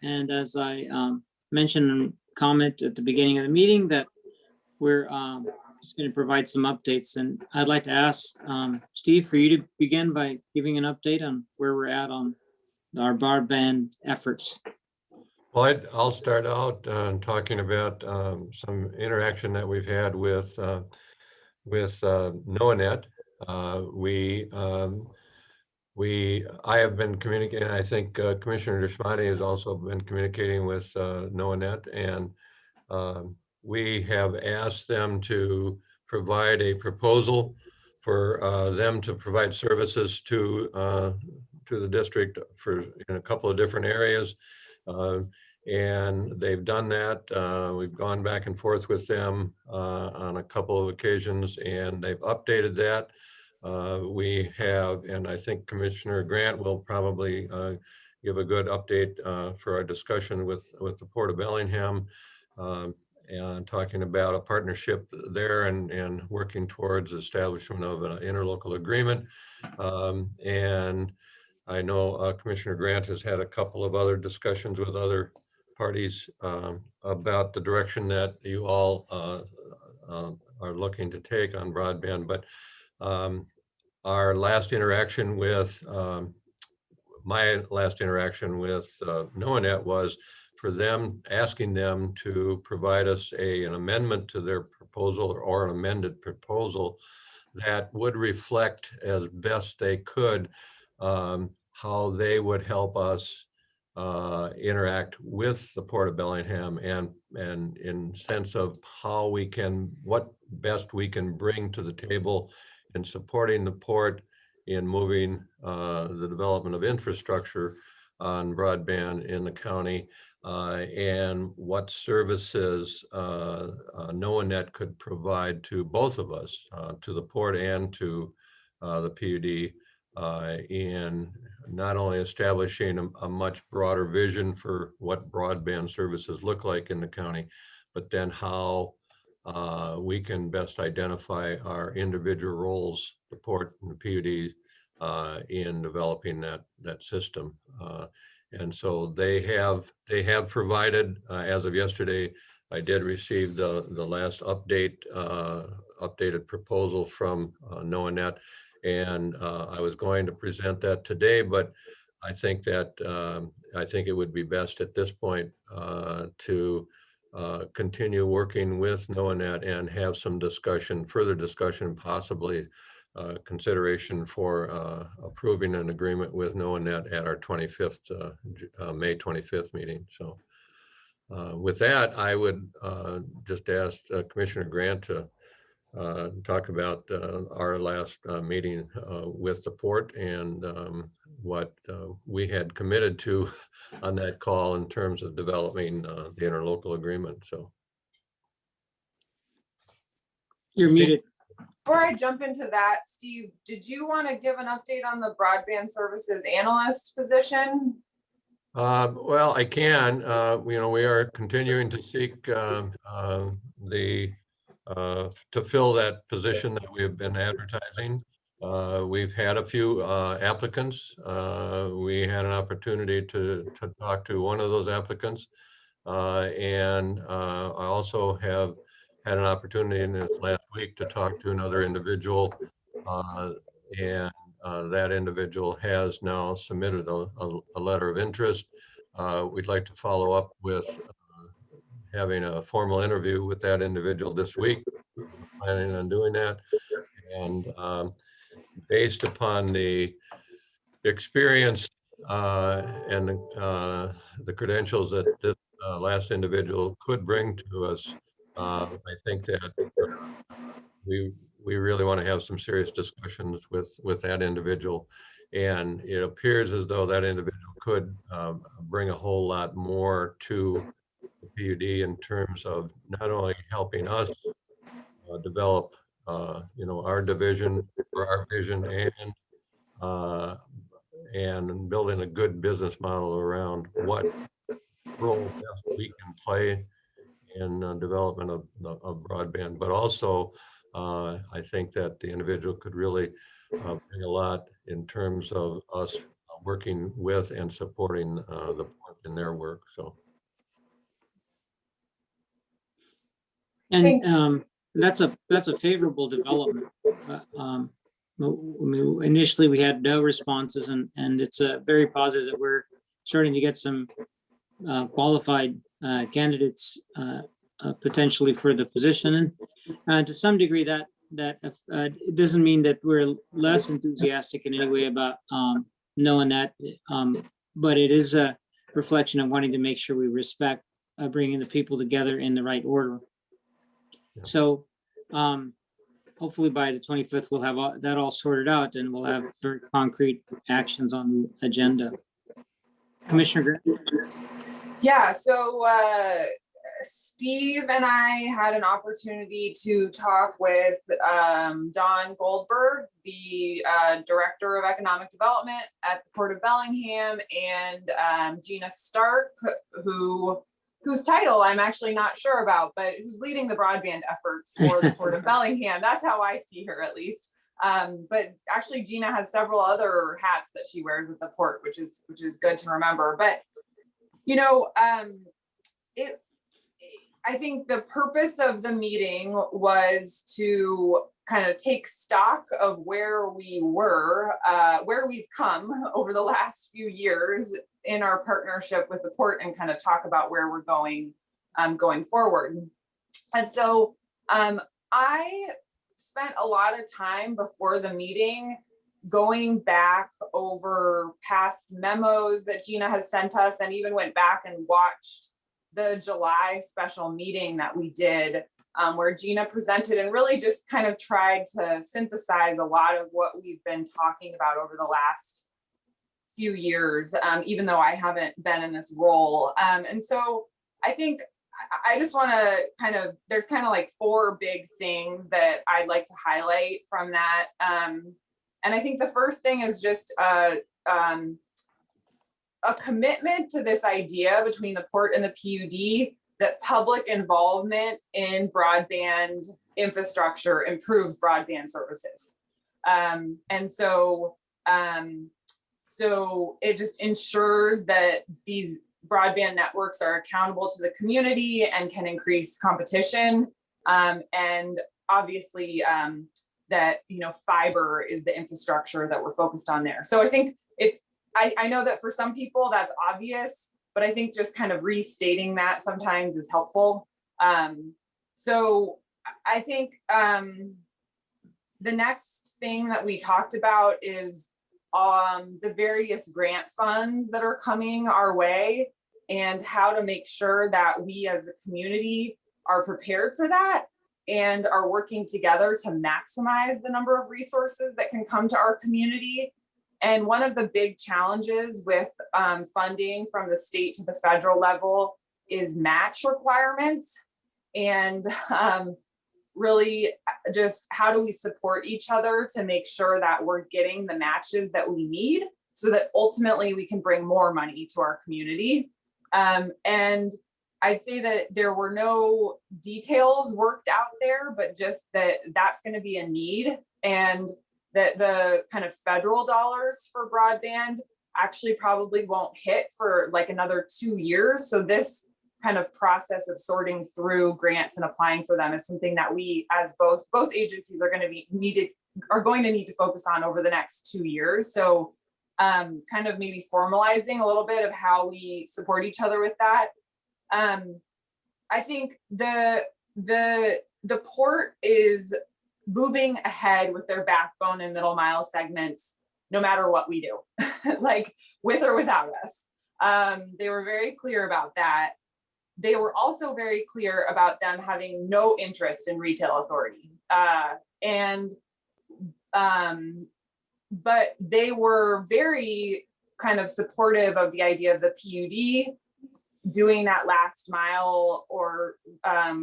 mentioned in comment at the beginning of the meeting, that we're just going to provide some updates. And I'd like to ask Steve for you to begin by giving an update on where we're at on our broadband efforts. Well, I'll start out talking about some interaction that we've had with NOAANET. I have been communicating. I think Commissioner Deshmani has also been communicating with NOAANET, and we have asked them to provide a proposal for them to provide services to the district for in a couple of different areas. And they've done that. We've gone back and forth with them on a couple of occasions, and they've updated that. We have, and I think Commissioner Grant will probably give a good update for our discussion with the Port of Bellingham, and talking about a partnership there and working towards establishment of an interlocal agreement. And I know Commissioner Grant has had a couple of other discussions with other parties about the direction that you all are looking to take on broadband. But our last interaction with, my last interaction with NOAANET was for them, asking them to provide us an amendment to their proposal, or an amended proposal that would reflect as best they could how they would help us interact with the Port of Bellingham, and in sense of how we can, what best we can bring to the table in supporting the port in moving the development of infrastructure on broadband in the county. and what services NOAANet could provide to both of us, to the port and to the PUD, in not only establishing a much broader vision for what broadband services look like in the county, but then how we can best identify our individual roles, the port and the PUD, in developing that system. And so they have provided, as of yesterday, I did receive the last updated proposal from NOAANet, and I was going to present that today, but I think that I think it would be best at this point to continue working with NOAANet and have some discussion, further discussion, possibly consideration for approving an agreement with NOAANet at our 25th, May 25th meeting. So with that, I would just ask Commissioner Grant to talk about our last meeting with the port and what we had committed to on that call in terms of developing the interlocal agreement. So You're muted. Before I jump into that, Steve, did you want to give an update on the broadband services analyst position? Well, I can. We are continuing to seek to fill that position that we have been advertising. We've had a few applicants. We had an opportunity to talk to one of those applicants. And I also have had an opportunity in this last week to talk to another individual. And that individual has now submitted a letter of interest. We'd like to follow up with having a formal interview with that individual this week. We're planning on doing that. And based upon the experience and the credentials that this last individual could bring to us, I think that we really want to have some serious discussions with that individual. And it appears as though that individual could bring a whole lot more to the PUD in terms of not only helping us develop, our division or our vision, and building a good business model around what role best we can play in development of broadband, but also I think that the individual could really bring a lot in terms of us working with and supporting the port in their work. So. And Thanks. that's a favorable development. Initially, we had no responses, and it's very positive that we're starting to get some qualified candidates potentially for the position. And to some degree, that it doesn't mean that we're less enthusiastic in any way about knowing that, but it is a reflection of wanting to make sure we respect bringing the people together in the right order. Yeah. So hopefully by the 25th, we'll have that all sorted out, and we'll have very concrete actions on the agenda. Commissioner Grant? Yeah, so Steve and I had an opportunity to talk with Don Goldberg, the Director of Economic Development at the Port of Bellingham, and Gina Stark, whose title I'm actually not sure about, but who's leading the broadband efforts for the Port of Bellingham. That's how I see her, at least. But actually Gina has several other hats that she wears at the port, which is good to remember. But I think the purpose of the meeting was to kind of take stock of where we were, where we've come over the last few years in our partnership with the port, and kind of talk about where we're going forward. And so I spent a lot of time before the meeting going back over past memos that Gina has sent us, and even went back and watched the July special meeting that we did, where Gina presented and really just kind of tried to synthesize a lot of what we've been talking about over the last few years, even though I haven't been in this role. And so I think I just want to there's kind of like 4 big things that I'd like to highlight from that. And I think the first thing is just a commitment to this idea between the port and the PUD that public involvement in broadband infrastructure improves broadband services. And so it just ensures that these broadband networks are accountable to the community and can increase competition. And obviously that, fiber is the infrastructure that we're focused on there. So I think I know that for some people that's obvious, but I think just kind of restating that sometimes is helpful. So I think the next thing that we talked about is the various grant funds that are coming our way and how to make sure that we as a community are prepared for that and are working together to maximize the number of resources that can come to our community. And one of the big challenges with funding from the state to the federal level is match requirements. And really just how do we support each other to make sure that we're getting the matches that we need so that ultimately we can bring more money to our community. And I'd say that there were no details worked out there, but just that that's going to be a need, and that the kind of federal dollars for broadband actually probably won't hit for like another 2 years. So this kind of process of sorting through grants and applying for them is something that we, as both agencies, are going to need to focus on over the next 2 years. So kind of maybe formalizing a little bit of how we support each other with that. I think the port is moving ahead with their backbone and middle mile segments, no matter what we do, like with or without us. They were very clear about that. They were also very clear about them having no interest in retail authority. But they were very kind of supportive of the idea of the PUD doing that last mile or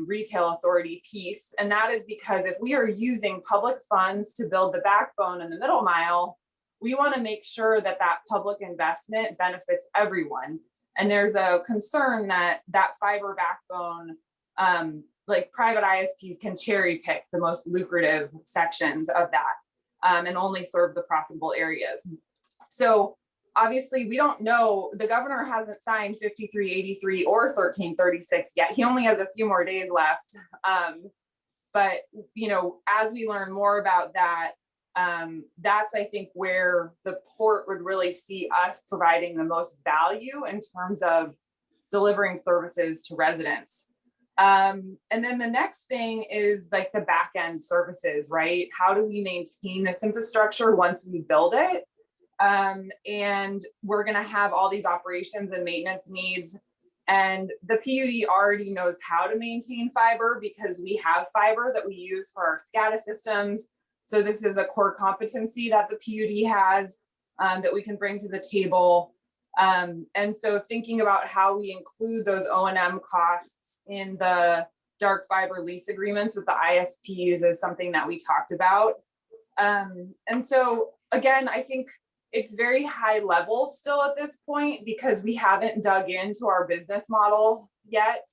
retail authority piece. And that is because if we are using public funds to build the backbone and the middle mile, we want to make sure that that public investment benefits everyone. And there's a concern that that fiber backbone, like private ISPs can cherry pick the most lucrative sections of that and only serve the profitable areas. So obviously we don't know, the governor hasn't signed 5383 or 1336 yet. He only has a few more days left. But as we learn more about that, that's, I think, where the port would really see us providing the most value in terms of delivering services to residents. And then the next thing is like the back end services, right? How do we maintain this infrastructure once we build it? And we're going to have all these operations and maintenance needs. And the PUD already knows how to maintain fiber because we have fiber that we use for our SCADA systems. So this is a core competency that the PUD has that we can bring to the table. And so thinking about how we include those O&M costs in the dark fiber lease agreements with the ISPs is something that we talked about. And so again, I think it's very high level still at this point because we haven't dug into our business model yet.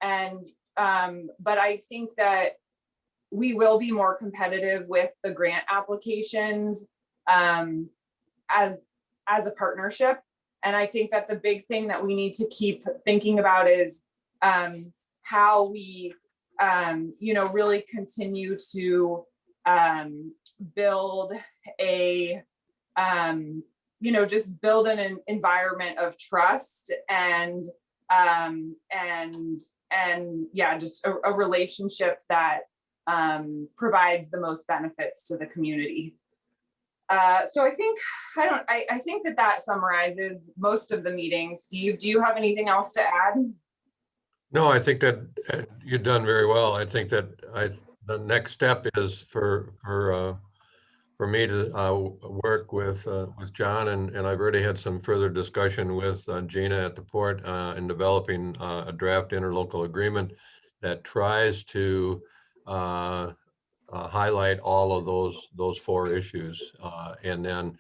And but I think that we will be more competitive with the grant applications as a partnership. And I think that the big thing that we need to keep thinking about is how we, really continue to build a, just build an environment of trust and just a relationship that provides the most benefits to the community. So I think that summarizes most of the meeting. Steve, do you have anything else to add? No, I think that you've done very well. I think that the next step is for for me to work with John, and I've already had some further discussion with Gina at the port in developing a draft interlocal agreement that tries to highlight all of those four issues, and then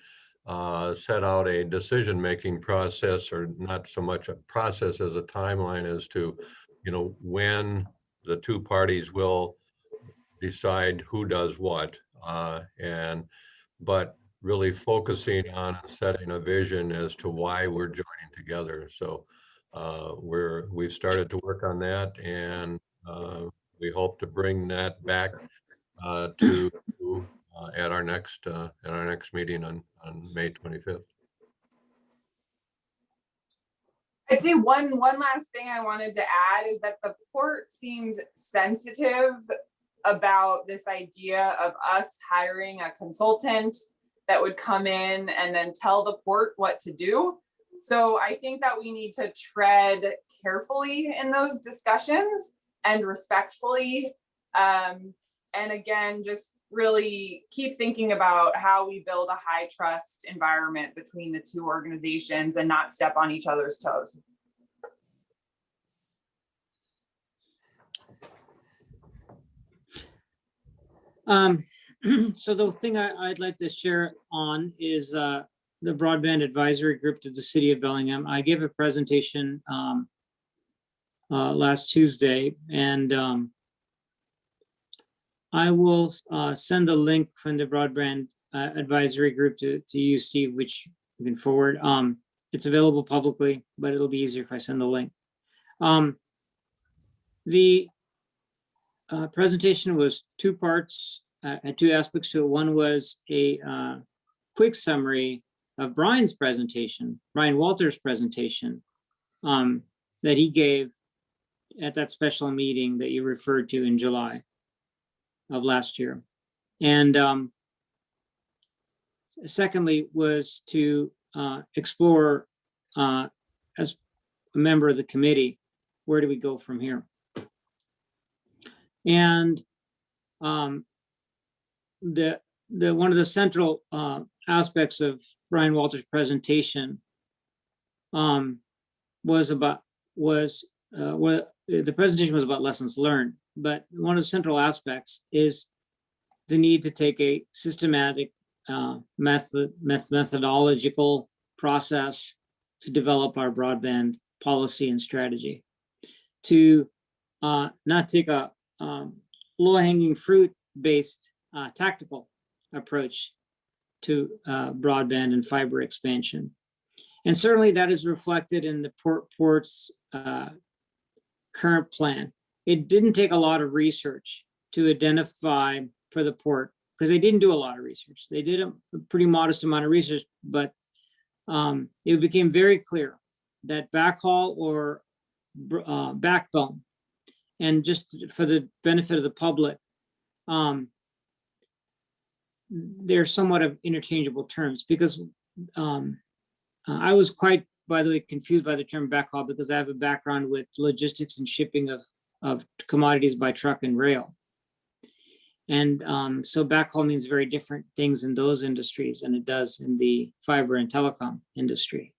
set out a decision-making process, or not so much a process as a timeline as to, when the two parties will decide who does what, but really focusing on setting a vision as to why we're joining together. So we've started to work on that, and we hope to bring that back to at our next meeting on May 25th. I'd say one last thing I wanted to add is that the port seemed sensitive about this idea of us hiring a consultant that would come in and then tell the port what to do. So I think that we need to tread carefully in those discussions and respectfully. And again, just really keep thinking about how we build a high trust environment between the two organizations and not step on each other's toes. So the thing I'd like to share on is the broadband advisory group to the city of Bellingham. I gave a presentation last Tuesday, and I will send a link from the broadband advisory group to you, Steve, which you can forward. It's available publicly, but it'll be easier if I send the link. The presentation was two parts, had two aspects to it. One was a quick summary of Brian Walters' presentation that he gave at that special meeting that you referred to in July of last year. And secondly was to explore, as a member of the committee, where do we go from here? And one of the central aspects of Brian Walters' presentation was the presentation was about lessons learned, but one of the central aspects is the need to take a systematic methodological process to develop our broadband policy and strategy, to not take a low-hanging fruit-based tactical approach to broadband and fiber expansion. And certainly that is reflected in the port's current plan. It didn't take a lot of research to identify for the port, because they didn't do a lot of research. They did a pretty modest amount of research, but it became very clear that backhaul or backbone, and just for the benefit of the public, they're somewhat of interchangeable terms, because I was quite, by the way, confused by the term backhaul, because I have a background with logistics and shipping of commodities by truck and rail. And so backhaul means very different things in those industries than it does in the fiber and telecom industry.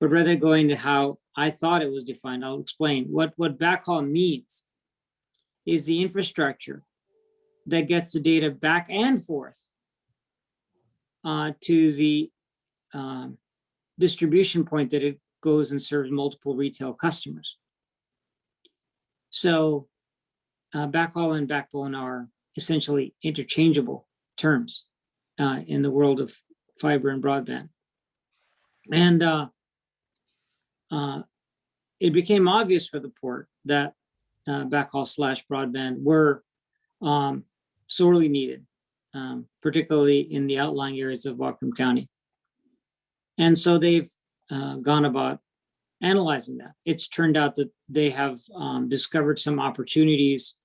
But rather going to how I thought it was defined, I'll explain. What backhaul means is the infrastructure that gets the data back and forth to the distribution point that it goes and serves multiple retail customers. So backhaul and backbone are essentially interchangeable terms in the world of fiber and broadband. And it became obvious for the port that backhaul / broadband were sorely needed, particularly in the outlying areas of Whatcom County. And so they've gone about analyzing that. It's turned out that they have discovered some opportunities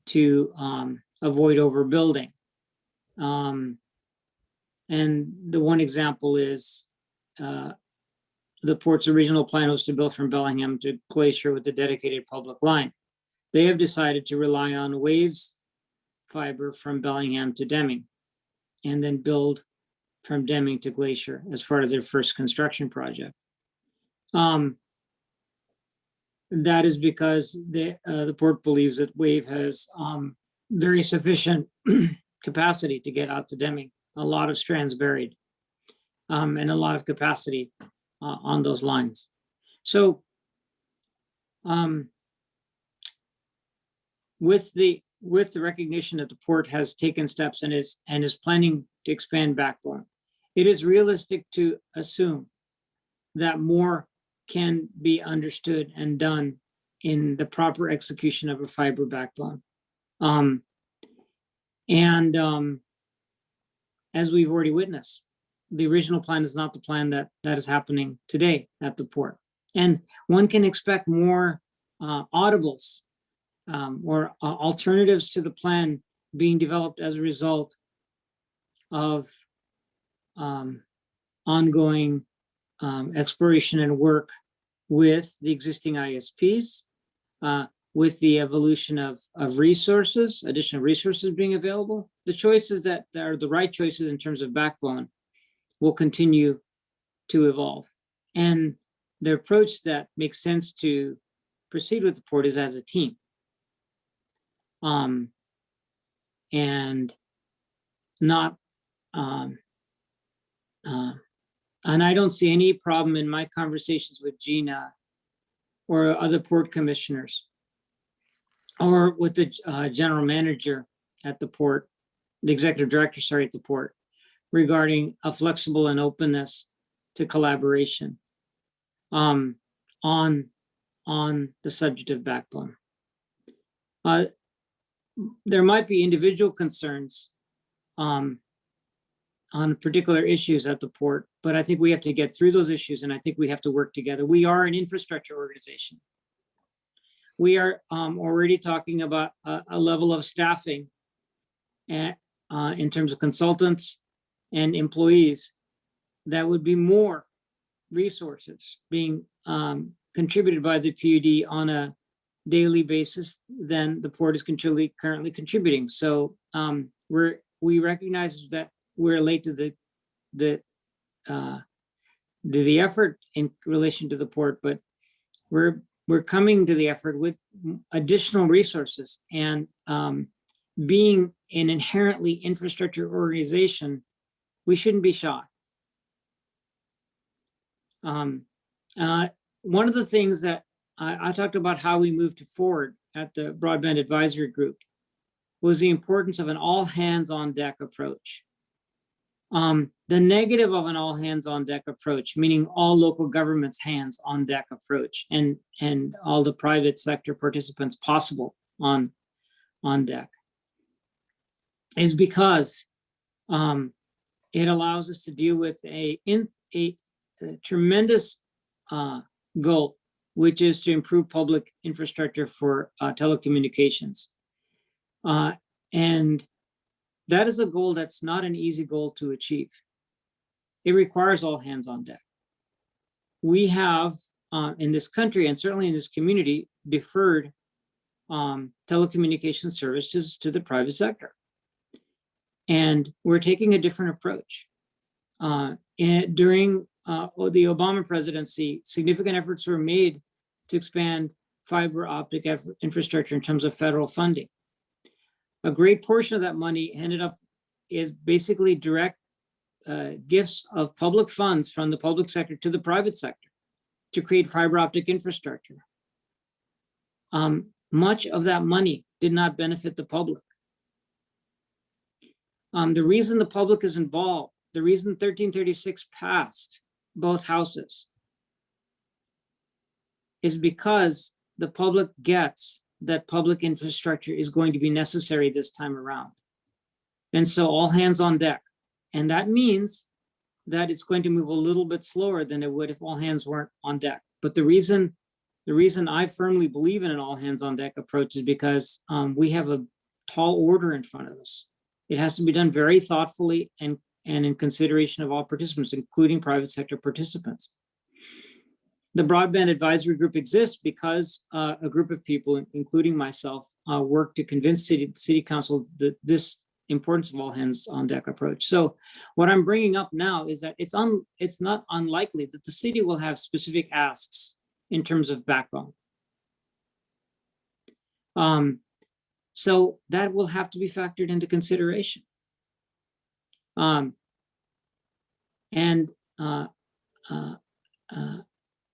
to avoid overbuilding. And the one example is the port's original plan was to build from Bellingham to Glacier with a dedicated public line. They have decided to rely on Waves fiber from Bellingham to Deming. and then build from Deming to Glacier as part of their first construction project. That is because the port believes that Wave has very sufficient capacity to get out to Deming, a lot of strands buried, and a lot of capacity on those lines. So with the recognition that the port has taken steps and is planning to expand backbone, it is realistic to assume that more can be understood and done in the proper execution of a fiber backbone. As we've already witnessed, the original plan is not the plan that is happening today at the port. And one can expect more audibles or alternatives to the plan being developed as a result of ongoing exploration and work with the existing ISPs, with the evolution of resources, additional resources being available. The choices that are the right choices in terms of backbone will continue to evolve. And the approach that makes sense to proceed with the port is as a team. And not, and I don't see any problem in my conversations with Gina or other port commissioners or with the general manager at the port, the executive director, sorry, at the port, regarding a flexible and openness to collaboration on the subject of backbone. There might be individual concerns on particular issues at the port, but I think we have to get through those issues, and I think we have to work together. We are an infrastructure organization. We are already talking about a level of staffing in terms of consultants and employees that would be more resources being contributed by the PUD on a daily basis than the port is currently contributing. So we recognize that we're late to the effort in relation to the port, but we're coming to the effort with additional resources, and being an inherently infrastructure organization, we shouldn't be shy. One of the things that I talked about how we moved forward at the Broadband Advisory Group was the importance of an all hands on deck approach. The negative of an all hands on deck approach, meaning all local governments hands on deck approach and all the private sector participants possible on deck, is because it allows us to deal with a tremendous goal, which is to improve public infrastructure for telecommunications. And that is a goal that's not an easy goal to achieve. It requires all hands on deck. We have in this country, and certainly in this community, deferred telecommunication services to the private sector. And we're taking a different approach. During the Obama presidency, significant efforts were made to expand fiber optic infrastructure in terms of federal funding. A great portion of that money is basically direct gifts of public funds from the public sector to the private sector to create fiber optic infrastructure. Much of that money did not benefit the public. The reason the public is involved, the reason 1336 passed both houses, is because the public gets that public infrastructure is going to be necessary this time around. And so all hands on deck. And that means that it's going to move a little bit slower than it would if all hands weren't on deck. But the reason I firmly believe in an all hands on deck approach is because we have a tall order in front of us. It has to be done very thoughtfully and in consideration of all participants, including private sector participants. The Broadband Advisory Group exists because a group of people, including myself, worked to convince City Council that this importance of all hands on deck approach. So what I'm bringing up now is that it's not unlikely that the city will have specific asks in terms of backbone. So that will have to be factored into consideration.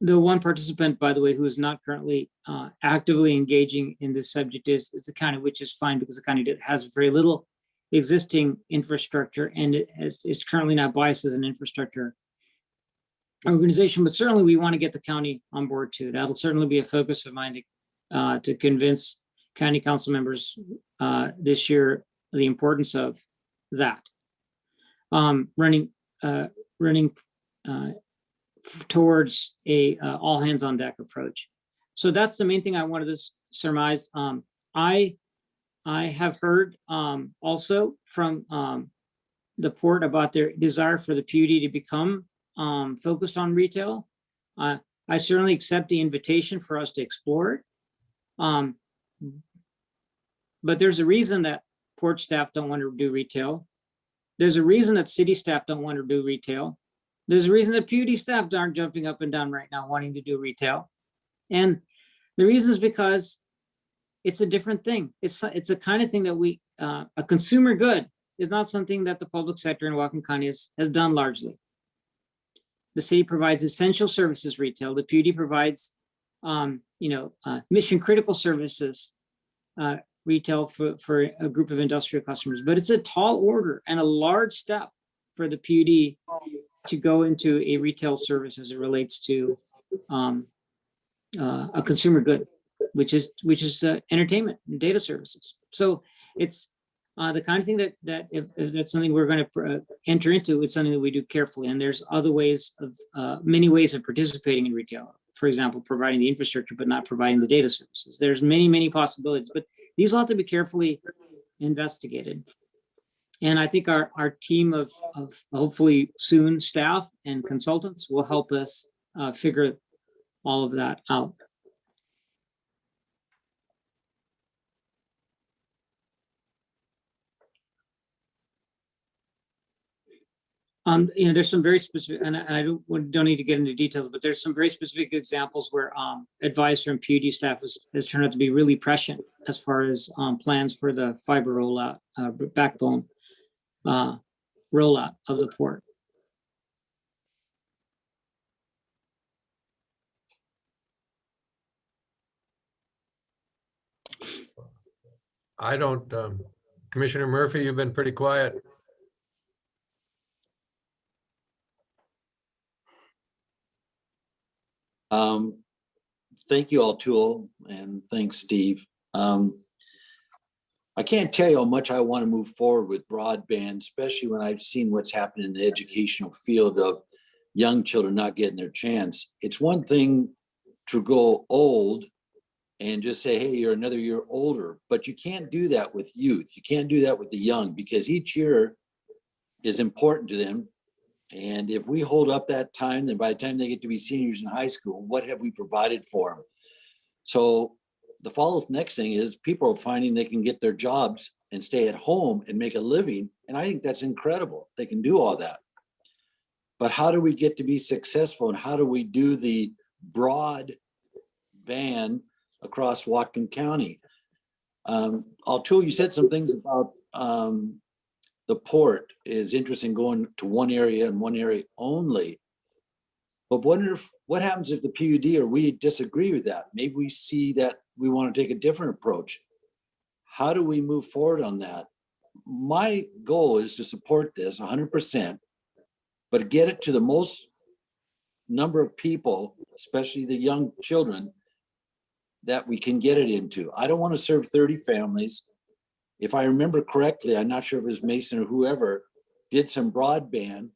The one participant, by the way, who is not currently actively engaging in this subject is the county, which is fine because the county has very little existing infrastructure and it is currently not biased as an infrastructure organization. But certainly we want to get the county on board too. That'll certainly be a focus of mine to convince county council members this year the importance of that. Running towards a all hands on deck approach. So that's the main thing I wanted to surmise. I have heard also from the port about their desire for the PUD to become focused on retail. I certainly accept the invitation for us to explore it. But there's a reason that port staff don't want to do retail. There's a reason that city staff don't want to do retail. There's a reason that PUD staff aren't jumping up and down right now wanting to do retail. And the reason is because it's a different thing. It's a kind of thing that a consumer good is not something that the public sector in Whatcom County has done largely. The city provides essential services retail. The PUD provides, mission critical services retail for a group of industrial customers. But it's a tall order and a large step for the PUD to go into a retail service as it relates to a consumer good, which is entertainment and data services. So it's the kind of thing that if that's something we're going to enter into, it's something that we do carefully. And there's other ways of many ways of participating in retail. For example, providing the infrastructure, but not providing the data services. There's many possibilities, but these will have to be carefully investigated. And I think our team of hopefully soon staff and consultants will help us figure all of that out. There's some very specific, and I don't need to get into details, but there's some very specific examples where advice from PUD staff has turned out to be really prescient as far as plans for the fiber rollout, backbone rollout of the port. I don't, Commissioner Murphy, you've been pretty quiet. Thank you, Altul, and thanks, Steve. I can't tell you how much I want to move forward with broadband, especially when I've seen what's happened in the educational field of young children not getting their chance. It's one thing to go old and just say, hey, you're another year older, but you can't do that with youth. You can't do that with the young because each year is important to them. And if we hold up that time, then by the time they get to be seniors in high school, what have we provided for them? So the next thing is people are finding they can get their jobs and stay at home and make a living. And I think that's incredible. They can do all that. But how do we get to be successful? And how do we do the broad ban across Whatcom County? Altul, you said some things about the port is interesting going to one area and one area only. But what happens if the PUD or we disagree with that? Maybe we see that we want to take a different approach. How do we move forward on that? My goal is to support this 100%, but get it to the most number of people, especially the young children, that we can get it into. I don't want to serve 30 families. If I remember correctly, I'm not sure if it was Mason or whoever did some broadband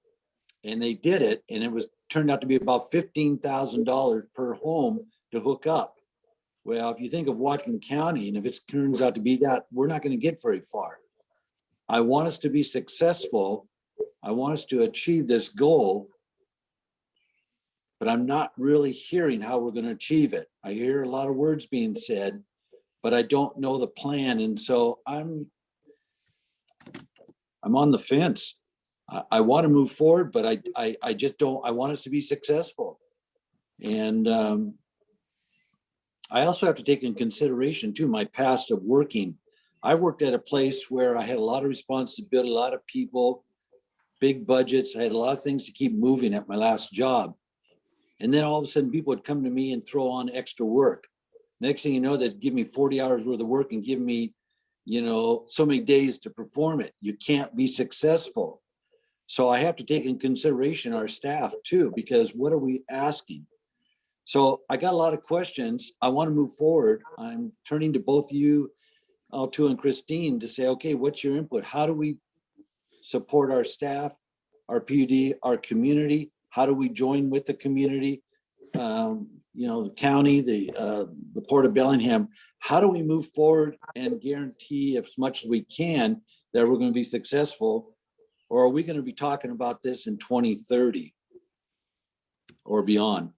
and they did it, and it turned out to be about $15,000 per home to hook up. Well, if you think of Whatcom County, and if it turns out to be that, we're not going to get very far. I want us to be successful. I want us to achieve this goal, but I'm not really hearing how we're going to achieve it. I hear a lot of words being said, but I don't know the plan. And so I'm on the fence. I want to move forward, but I just don't, I want us to be successful. And I also have to take in consideration too, my past of working. I worked at a place where I had a lot of responsibility, a lot of people, big budgets. I had a lot of things to keep moving at my last job. And then all of a sudden people would come to me and throw on extra work. Next thing you know, they'd give me 40 hours worth of work and give me, you know, so many days to perform it. You can't be successful. So I have to take in consideration our staff too, because what are we asking? So I got a lot of questions. I want to move forward. I'm turning to both you, Altu and Christine, to say, okay, what's your input? How do we support our staff, our PUD, our community? How do we join with the community? You know, the county, the Port of Bellingham. How do we move forward and guarantee as much as we can that we're going to be successful? Or are we going to be talking about this in 2030 or beyond?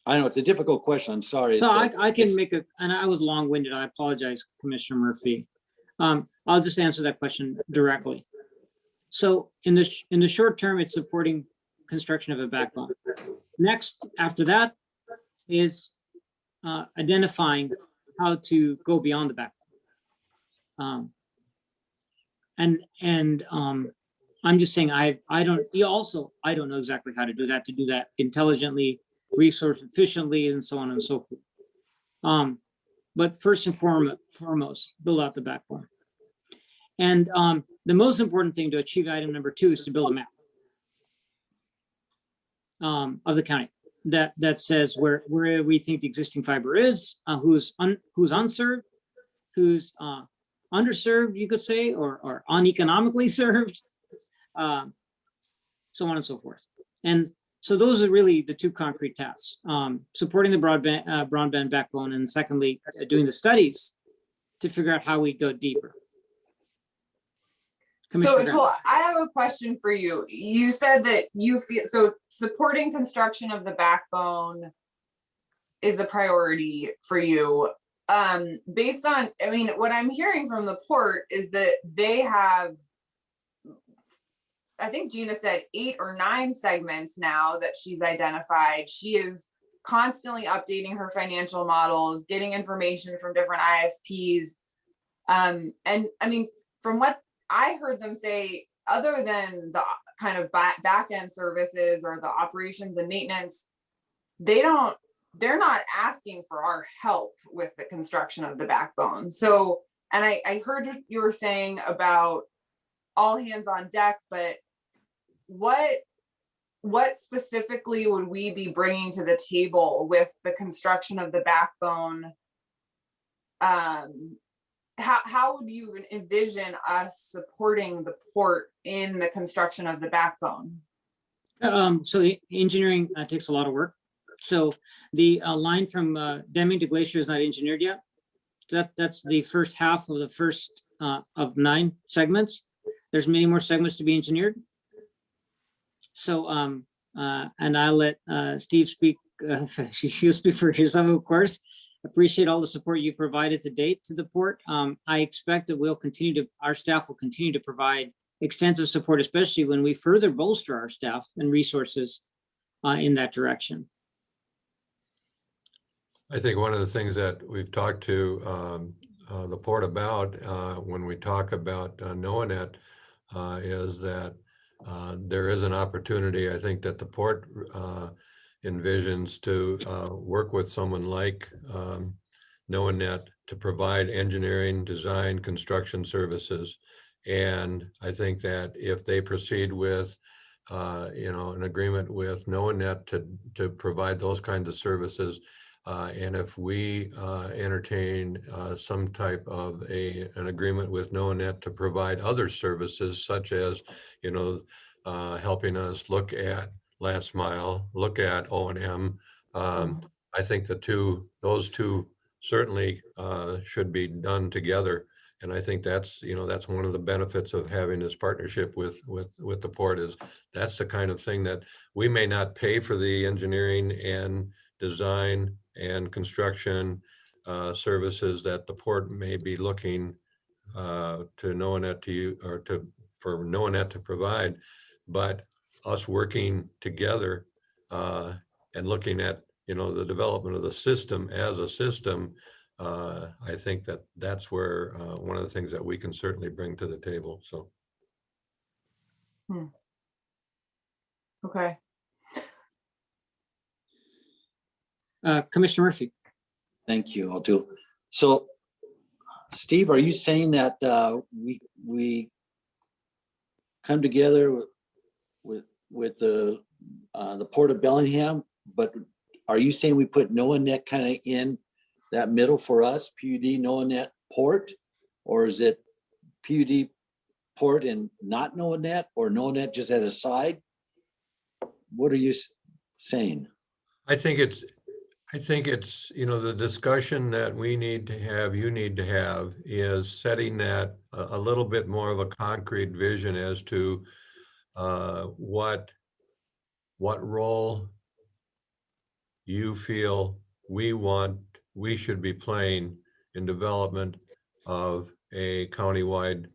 I know it's a difficult question. I'm sorry. So I can make a, and I was long-winded. I apologize, Commissioner Murphy. I'll just answer that question directly. So in the short term, it's supporting construction of a backbone. Next, after that, is identifying how to go beyond the backbone. I'm just saying I don't know exactly how to do that intelligently, resource efficiently, and so on and so forth. But first and foremost, build out the backbone. And the most important thing to achieve item number 2 is to build a map of the county that says where we think the existing fiber is, who's unserved, who's underserved, you could say, or uneconomically served, so on and so forth. And so those are really the 2 concrete tasks: supporting the broadband backbone, and secondly, doing the studies to figure out how we go deeper. So Atul, I have a question for you. You said that you feel so supporting construction of the backbone is a priority for you. Based on, I mean, what I'm hearing from the port is that they have, I think Gina said 8 or 9 segments now that she's identified. She is constantly updating her financial models, getting information from different ISPs. And I mean, from what I heard them say, other than the kind of back end services or the operations and maintenance, they're not asking for our help with the construction of the backbone. So, and I heard what you were saying about all hands on deck, but what specifically would we be bringing to the table with the construction of the backbone? How would you envision us supporting the port in the construction of the backbone? So engineering takes a lot of work. So the line from Deming to Glacier is not engineered yet. That's the first half of the first of 9 segments. There's many more segments to be engineered. So and I'll let Steve speak. He'll speak for himself, of course. Appreciate all the support you've provided to date to the port. I expect that our staff will continue to provide extensive support, especially when we further bolster our staff and resources in that direction. I think one of the things that we've talked to the port about when we talk about NOAANET is that there is an opportunity, I think, that the port envisions to work with someone like NOAANET to provide engineering, design, construction services. And I think that if they proceed with an agreement with NOAANET to provide those kinds of services, and if we entertain some type of an agreement with NOAANET to provide other services, such as, helping us look at last mile, look at O&M, I think those two certainly should be done together. And I think that's one of the benefits of having this partnership with the port, is that's the kind of thing that we may not pay for the engineering and design and construction services that the port may be looking to NOAANET to you, or for NOAANET to provide, but us working together and looking at, the development of the system as a system. I think that's where one of the things that we can certainly bring to the table. So. Okay. Commissioner Murphy. Thank you, Altu. So, Steve, are you saying that we come together with the Port of Bellingham, but are you saying we put NOAANET kind of in that middle for us, PUD, NOAANET, Port, or is it PUD, Port, and not NOAANET, or NOAANET just at a side? What are you saying? I think it's, the discussion that we need to have, you need to have, is setting that a little bit more of a concrete vision as to what role you feel we should be playing in development of a countywide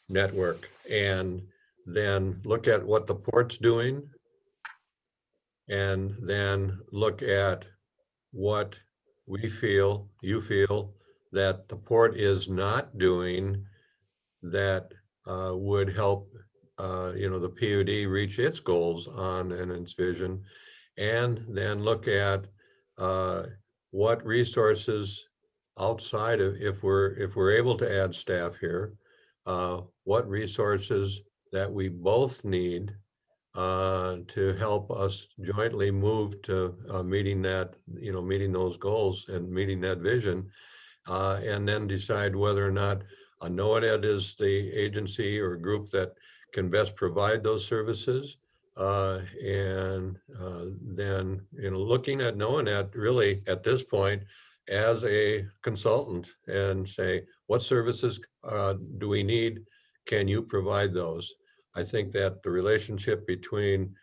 network, and then look at what the port's doing, and then look at what you feel that the port is not doing that would help the PUD reach its goals and its vision, and then look at what resources outside of, if we're able to add staff here, what resources that we both need to help us jointly move to meeting those goals and meeting that vision, and then decide whether or not NOAANET is the agency or group that can best provide those services. And then, looking at NOAANET really at this point as a consultant and say, what services do we need? Can you provide those? I think that the relationship between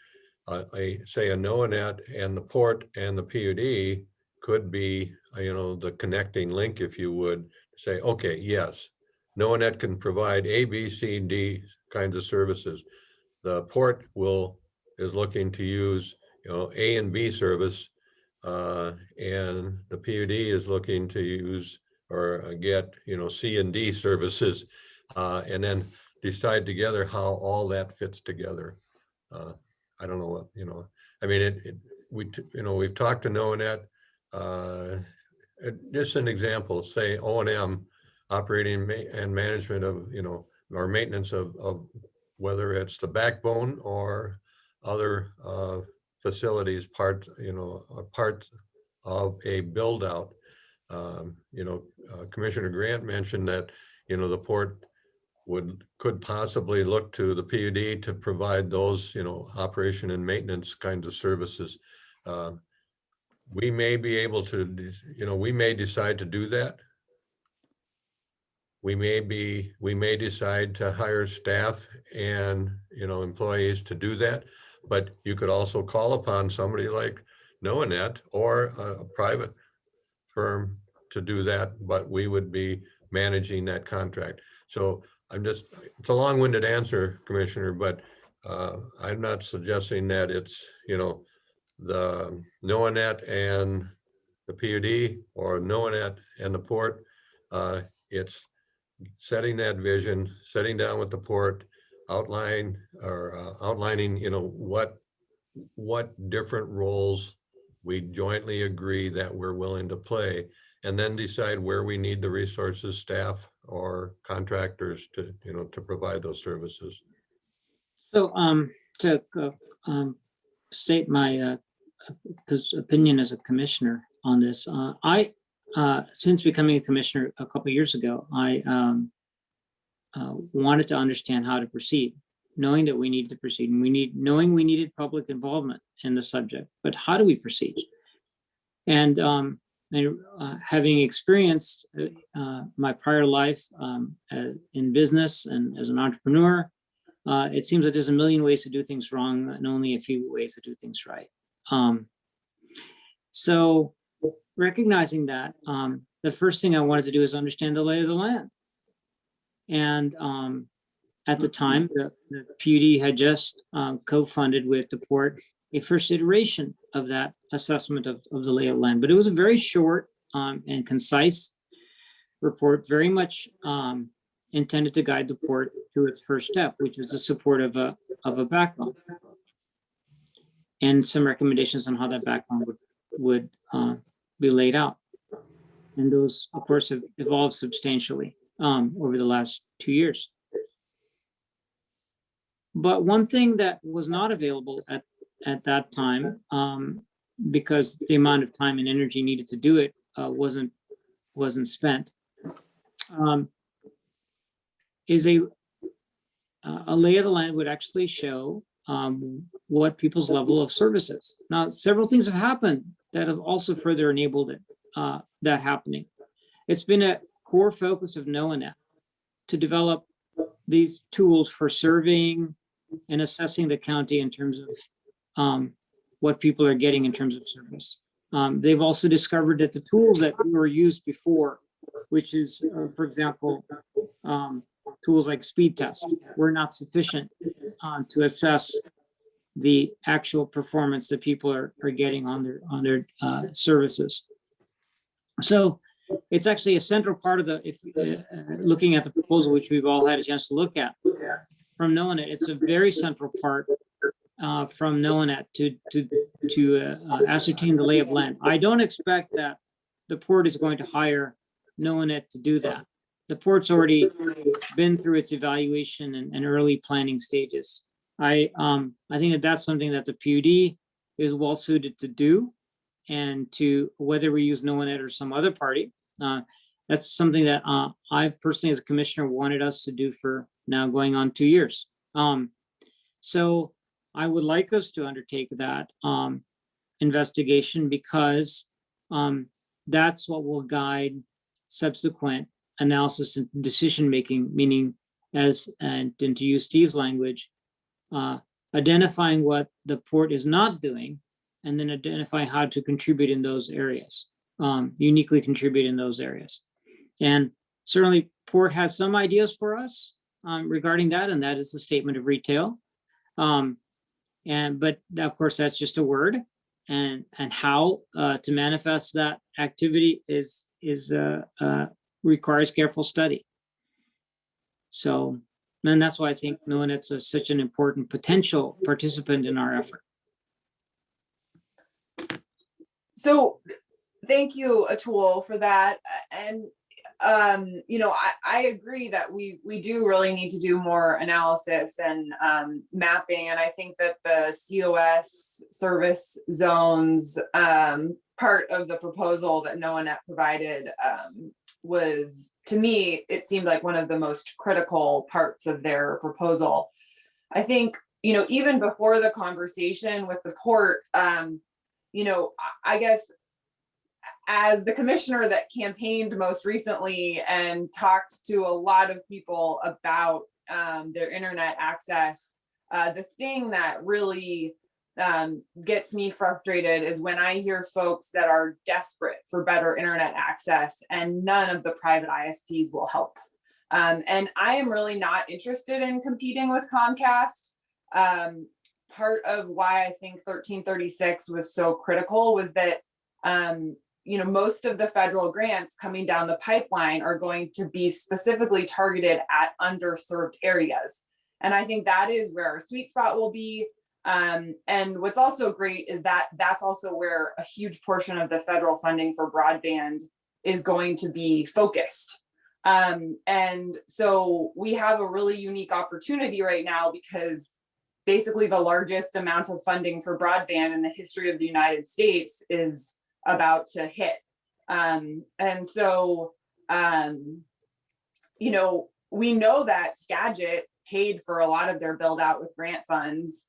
say a NOAANET and the port and the PUD could be, the connecting link, if you would say, okay, yes, NOAANET can provide A, B, C, D kinds of services. The port is looking to use, A and B service, and the PUD is looking to use or get, C and D services, and then decide together how all that fits together. I don't know what, I mean, we've talked to NOAANET, just an example, say O&M, operating and management of, or maintenance of whether it's the backbone or other facilities, part of a build out. Commissioner Grant mentioned that, the port could possibly look to the PUD to provide those, operation and maintenance kinds of services. We may be able to, we may decide to do that. We may decide to hire staff and, employees to do that, but you could also call upon somebody like NOAANET or a private firm to do that, but we would be managing that contract. So it's a long-winded answer, Commissioner, but I'm not suggesting that it's, the NOAANET and the PUD or NOAANET and the port. It's setting that vision, sitting down with the port, outlining, what different roles we jointly agree that we're willing to play, and then decide where we need the resources, staff or contractors to provide those services. So to state my opinion as a commissioner on this, I since becoming a commissioner a couple of years ago, I wanted to understand how to proceed, knowing that we needed to proceed, and knowing we needed public involvement in the subject. But how do we proceed? And having experienced my prior life in business and as an entrepreneur, it seems that there's a million ways to do things wrong and only a few ways to do things right. So recognizing that, the first thing I wanted to do is understand the lay of the land. And at the time, the PUD had just co-funded with the port a first iteration of that assessment of the lay of the land. But it was a very short and concise report, very much intended to guide the port through its first step, which was the support of a backbone, and some recommendations on how that backbone would be laid out. And those, of course, have evolved substantially over the last 2 years. But one thing that was not available at that time, because the amount of time and energy needed to do it wasn't spent, is a lay of the land would actually show what people's level of service is. Now, several things have happened that have also further enabled it, that happening. It's been a core focus of NOAA to develop these tools for surveying and assessing the county in terms of what people are getting in terms of service. They've also discovered that the tools that were used before, which is, for example, tools like speed tests, were not sufficient to assess the actual performance that people are getting on their services. So it's actually a central part of the, looking at the proposal, which we've all had a chance to look at from NOAA, it's a very central part from NOAA to ascertain the lay of land. I don't expect that the port is going to hire NOAA to do that. The port's already been through its evaluation and early planning stages. I think that that's something that the PUD is well suited to do, and to whether we use NOAA or some other party, that's something that I've personally, as a commissioner, wanted us to do for now going on 2 years. So I would like us to undertake that investigation, because that's what will guide subsequent analysis and decision making, meaning, and to use Steve's language, identifying what the port is not doing, and then identify how to contribute in those areas, uniquely contribute in those areas. And certainly port has some ideas for us regarding that, and that is the statement of retail. But of course, that's just a word, and how to manifest that activity is requires careful study. So, and that's why I think NOAA is such an important potential participant in our effort. So thank you, Atul, for that. And I agree that we do really need to do more analysis and mapping. And I think that the COS service zones part of the proposal that NOAA provided was, to me, it seemed like one of the most critical parts of their proposal. I think, even before the conversation with the port, I guess, as the commissioner that campaigned most recently and talked to a lot of people about their internet access, the thing that really gets me frustrated is when I hear folks that are desperate for better internet access and none of the private ISPs will help. And I am really not interested in competing with Comcast. Part of why I think 1336 was so critical was that most of the federal grants coming down the pipeline are going to be specifically targeted at underserved areas. And I think that is where our sweet spot will be. And what's also great is that that's also where a huge portion of the federal funding for broadband is going to be focused. And so we have a really unique opportunity right now, because basically the largest amount of funding for broadband in the history of the United States is about to hit. And so, we know that Skagit paid for a lot of their build out with grant funds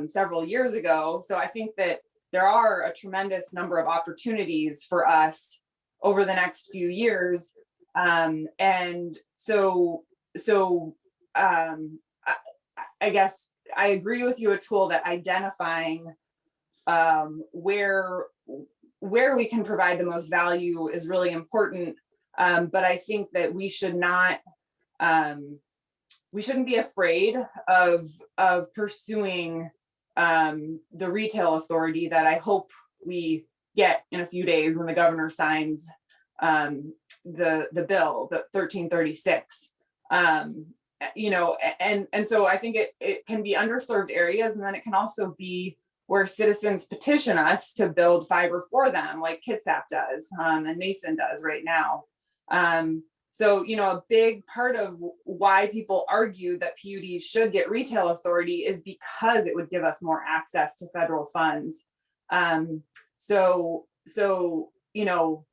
several years ago. So I think that there are a tremendous number of opportunities for us over the next few years. And so I guess I agree with you, Atul, that identifying where where we can provide the most value is really important. But I think that we should not, we shouldn't be afraid of pursuing the retail authority that I hope we get in a few days when the governor signs the bill, the 1336. You know, and so I think it can be underserved areas, and then it can also be where citizens petition us to build fiber for them, like Kitsap does, and Mason does right now. So, you know, a big part of why people argue that PUDs should get retail authority is because it would give us more access to federal funds. So, you know,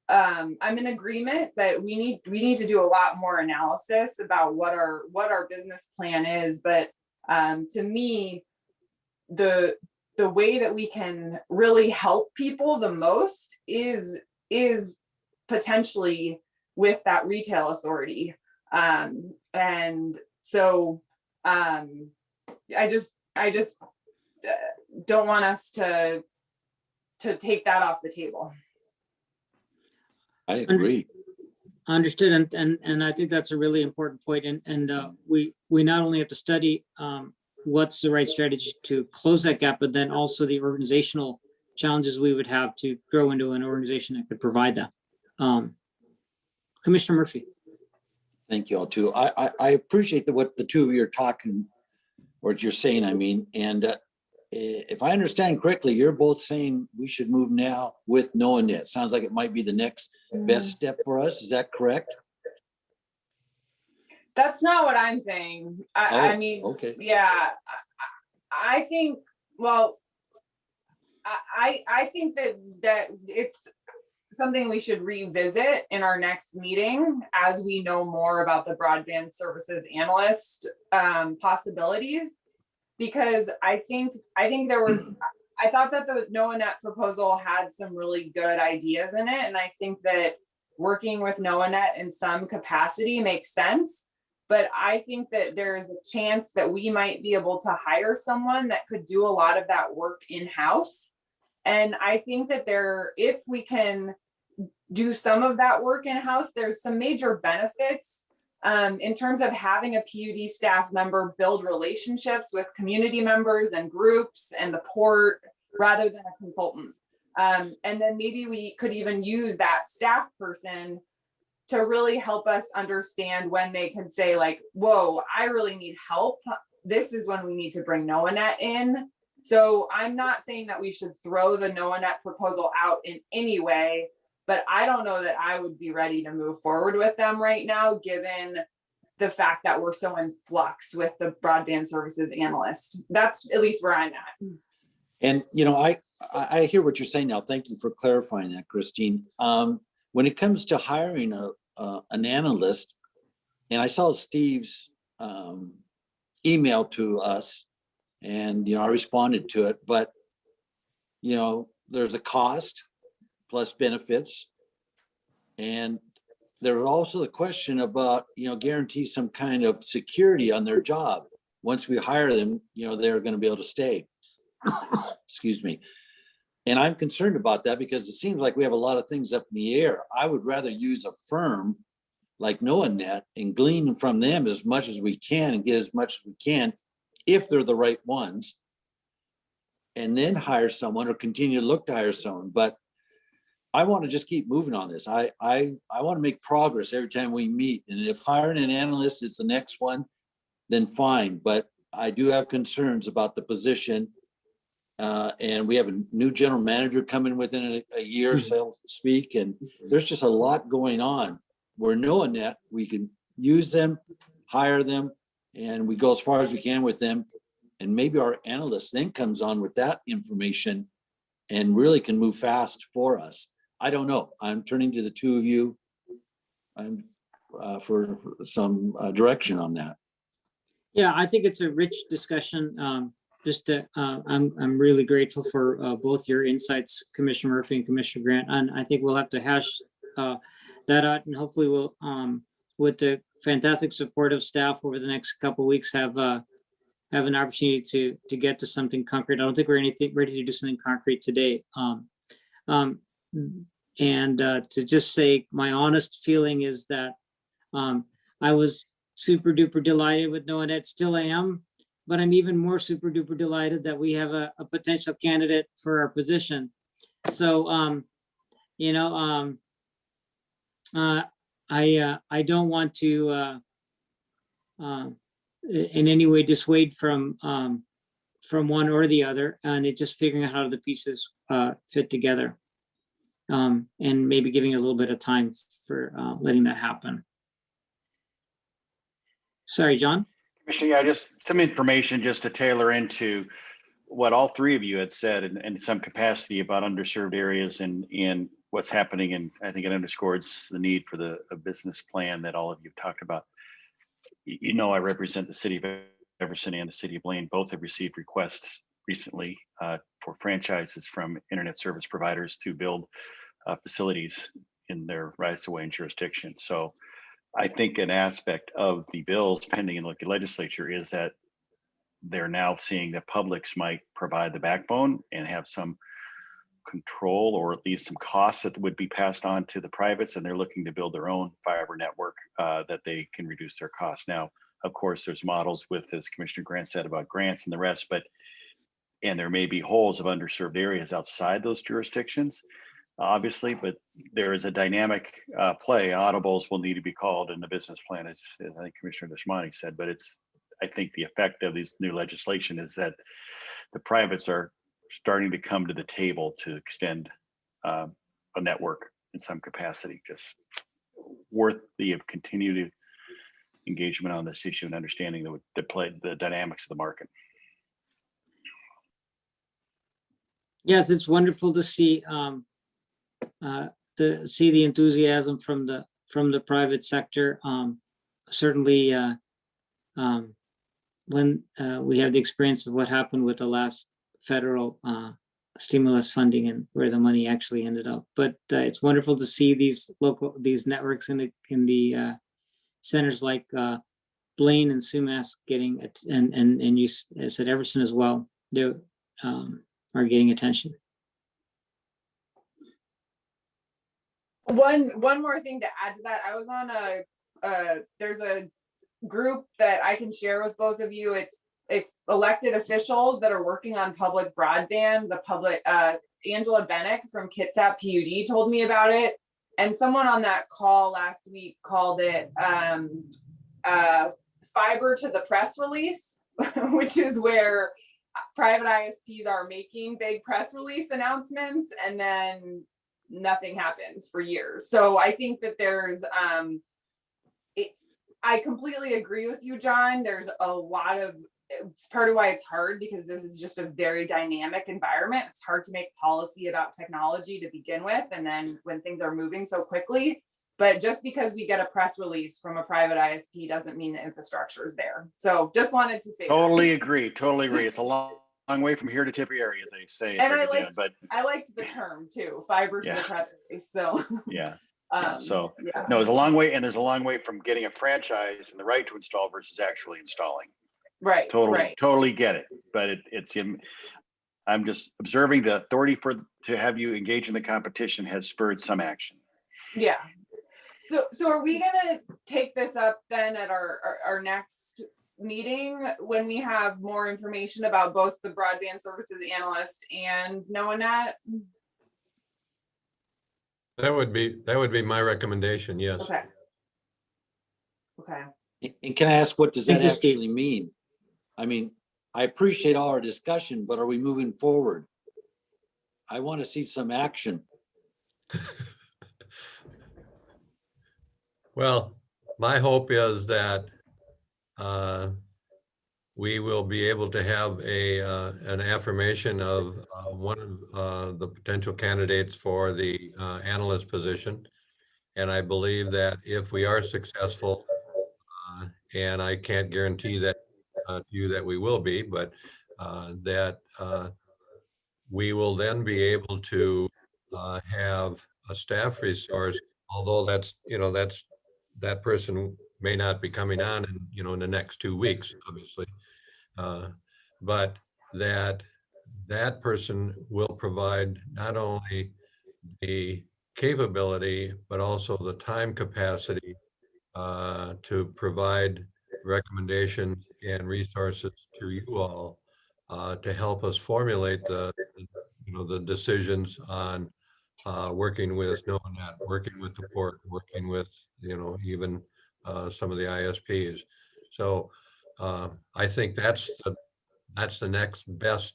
I'm in agreement that we need to do a lot more analysis about what our business plan is. But to me, the way that we can really help people the most is potentially with that retail authority. And so I just don't want us to take that off the table. I agree. Understood, and I think that's a really important point. And we not only have to study what's the right strategy to close that gap, but then also the organizational challenges we would have to grow into an organization that could provide that. Commissioner Murphy. Thank you all too. I appreciate what the two of you are talking, or what you're saying, I mean, and if I understand correctly, you're both saying we should move now with knowing it. Sounds like it might be the next best step for us. Is that correct? That's not what I'm saying. I mean, okay. Yeah, I think, well, I think that it's something we should revisit in our next meeting as we know more about the broadband services analyst possibilities, because I thought that the NOAANet proposal had some really good ideas in it, and I think that working with NOAANet in some capacity makes sense. But I think that there is a chance that we might be able to hire someone that could do a lot of that work in-house. And I think that if we can do some of that work in-house, there's some major benefits in terms of having a PUD staff member build relationships with community members and groups and the port rather than a consultant. And then maybe we could even use that staff person to really help us understand when they can say like, whoa, I really need help. This is when we need to bring NOAANet in. So I'm not saying that we should throw the NOAANet proposal out in any way, but I don't know that I would be ready to move forward with them right now, given the fact that we're so in flux with the broadband services analyst. That's at least where I'm at. And, you know, I hear what you're saying now. Thank you for clarifying that, Christine. When it comes to hiring an analyst, and I saw Steve's email to us, and, you know, I responded to it, but, you know, there's a cost plus benefits. And there was also the question about, you know, guarantee some kind of security on their job. Once we hire them, you know, they're going to be able to stay. Excuse me. And I'm concerned about that because it seems like we have a lot of things up in the air. I would rather use a firm like NOAANet and glean from them as much as we can and get as much as we can if they're the right ones, and then hire someone or continue to look to hire someone. But I want to just keep moving on this. I want to make progress every time we meet. And if hiring an analyst is the next one, then fine. But I do have concerns about the position. And we have a new general manager coming within a year, so to speak. And there's just a lot going on. We're knowing that we can use them, hire them, and we go as far as we can with them. And maybe our analyst then comes on with that information and really can move fast for us. I don't know. I'm turning to the two of you for some direction on that. Yeah, I think it's a rich discussion. I'm really grateful for both your insights, Commissioner Murphy and Commissioner Grant. And I think we'll have to hash that out, and hopefully we'll, with the fantastic support of staff over the next couple of weeks, have an opportunity to get to something concrete. I don't think we're ready to do something concrete today. And to just say my honest feeling is that I was super duper delighted with knowing that, still am, but I'm even more super duper delighted that we have a potential candidate for our position. So, you know, I don't want to in any way dissuade from one or the other, and it's just figuring out how the pieces fit together, and maybe giving a little bit of time for letting that happen. Sorry, John. Commissioner, yeah, just some information just to tailor into what all three of you had said in some capacity about underserved areas and what's happening. And I think it underscores the need for a business plan that all of you have talked about. You know, I represent the city of Everson and the city of Blaine. Both have received requests recently for franchises from internet service providers to build facilities in their rights of way and jurisdiction. So I think an aspect of the bills pending in the legislature is that they're now seeing that publics might provide the backbone and have some control, or at least some costs that would be passed on to the privates, and they're looking to build their own fiber network that they can reduce their costs. Now, of course, there's models with, as Commissioner Grant said, about grants and the rest, and there may be holes of underserved areas outside those jurisdictions, obviously, but there is a dynamic play. Audibles will need to be called in the business plan, as I think Commissioner Deshmani said, but I think the effect of this new legislation is that the privates are starting to come to the table to extend a network in some capacity. Just worthy of continued engagement on this issue and understanding the dynamics of the market. Yes, it's wonderful to see the enthusiasm from the private sector. Certainly, when we have the experience of what happened with the last federal stimulus funding and where the money actually ended up. But it's wonderful to see these networks in the centers like Blaine and Sumas getting it, and you said Everson as well. They are getting attention. One more thing to add to that, I was on there's a group that I can share with both of you. It's elected officials that are working on public broadband. Angela Bennick from Kitsap PUD told me about it, and someone on that call last week called it fiber to the press release, which is where private ISPs are making big press release announcements and then nothing happens for years. So I think that there's I completely agree with you, John. There's a lot of, it's part of why it's hard, because this is just a very dynamic environment. It's hard to make policy about technology to begin with, and then when things are moving so quickly. But just because we get a press release from a private ISP doesn't mean the infrastructure is there. So just wanted to say Totally agree. It's a long way from here to Tipperary, as they say. And I liked the term too, fiber to the press release. So yeah. Yeah. No, there's a long way, and there's a long way from getting a franchise and the right to install versus actually installing. Right. Totally get it. But I'm just observing the authority to have you engage in the competition has spurred some action. Yeah. So are we gonna take this up then at our next meeting when we have more information about both the broadband services analyst and NOAANET? That would be my recommendation, yes. Okay. And can I ask, what does that Thank you, Steve. actually mean? I mean, I appreciate all our discussion, but are we moving forward? I want to see some action. Well, my hope is that we will be able to have an affirmation of one of the potential candidates for the analyst position. And I believe that if we are successful, and I can't guarantee that to you that we will be, but that we will then be able to have a staff resource, although that person may not be coming on in the next 2 weeks, obviously. But that person will provide not only the capability, but also the time capacity to provide recommendations and resources to you all to help us formulate the decisions on working with NONET, working with the port, working with, even some of the ISPs. So I think that's the next best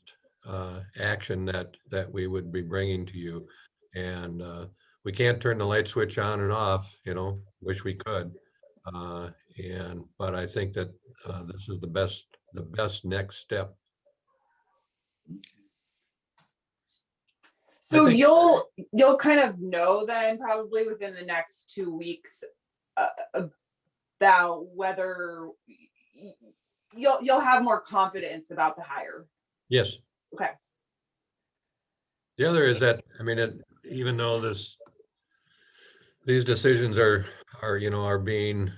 action that we would be bringing to you. And we can't turn the light switch on and off, wish we could. But I think that this is the best next step. So think- you'll kind of know then probably within the next 2 weeks about whether you'll have more confidence about the hire. Yes. Okay. The other is that, even though these decisions are being,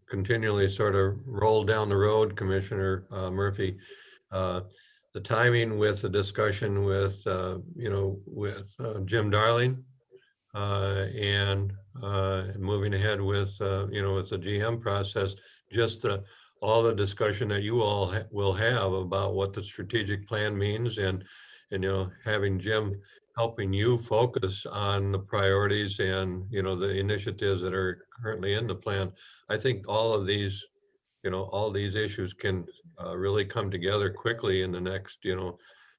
continually sort of rolled down the road, Commissioner Murphy, the timing with the discussion with Jim Darling and moving ahead with the GM process, just all the discussion that you all will have about what the strategic plan means, and having Jim helping you focus on the priorities and the initiatives that are currently in the plan. I think all of these issues can really come together quickly in the next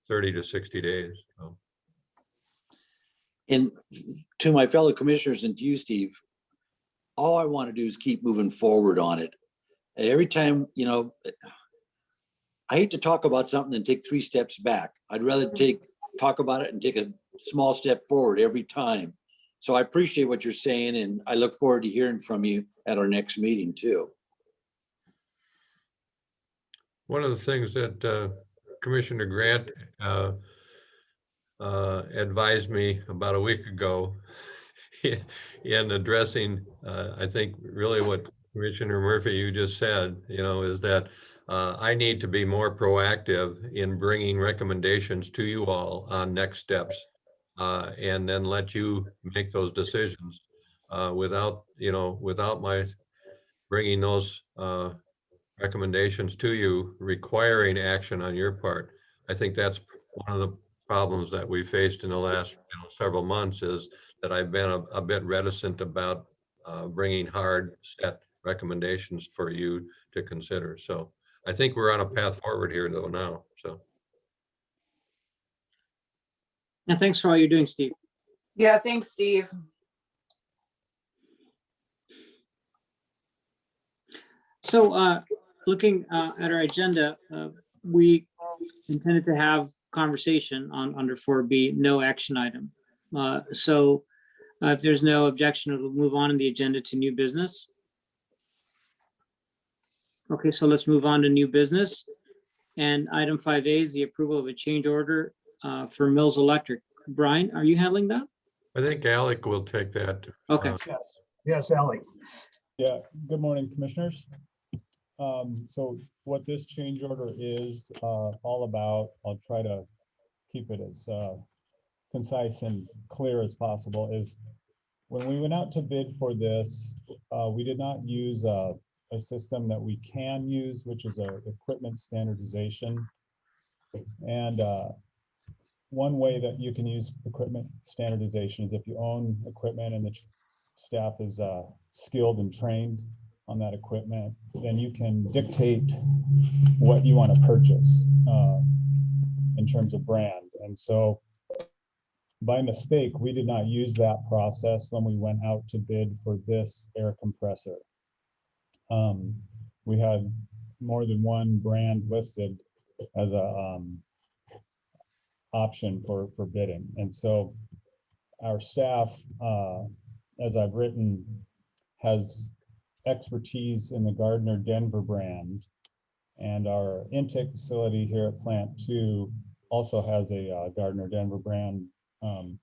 30 to 60 days. So. And to my fellow commissioners and to you, Steve, all I want to do is keep moving forward on it. Every time, I hate to talk about something and take 3 steps back. I'd rather talk about it and take a small step forward every time. So I appreciate what you're saying, and I look forward to hearing from you at our next meeting too. One of the things that Commissioner Grant advised me about a week ago in addressing, I think really what Commissioner Murphy, you just said, is that I need to be more proactive in bringing recommendations to you all on next steps, and then let you make those decisions without my bringing those recommendations to you, requiring action on your part. I think that's one of the problems that we faced in the last several months, is that I've been a bit reticent about bringing hard set recommendations for you to consider. So I think we're on a path forward here though now. So. And thanks for all you're doing, Steve. Yeah, thanks, Steve. So looking at our agenda, we intended to have conversation on under 4B, no action item. So if there's no objection, we'll move on in the agenda to new business. Okay, so let's move on to new business. And item 5A is the approval of a change order for Mills Electric. Brian, are you handling that? I think Alec will take that. Okay. Yes, Alec. Yeah, good morning, commissioners. So what this change order is all about, I'll try to keep it as concise and clear as possible, is when we went out to bid for this, we did not use a system that we can use, which is a equipment standardization. And one way that you can use equipment standardization is if you own equipment and the staff is skilled and trained on that equipment, then you can dictate what you want to purchase in terms of brand. And so by mistake, we did not use that process when we went out to bid for this air compressor. We had more than one brand listed as a option for bidding. And so our staff, as I've written, has expertise in the Gardner Denver brand, and our intake facility here at Plant 2 also has a Gardner Denver brand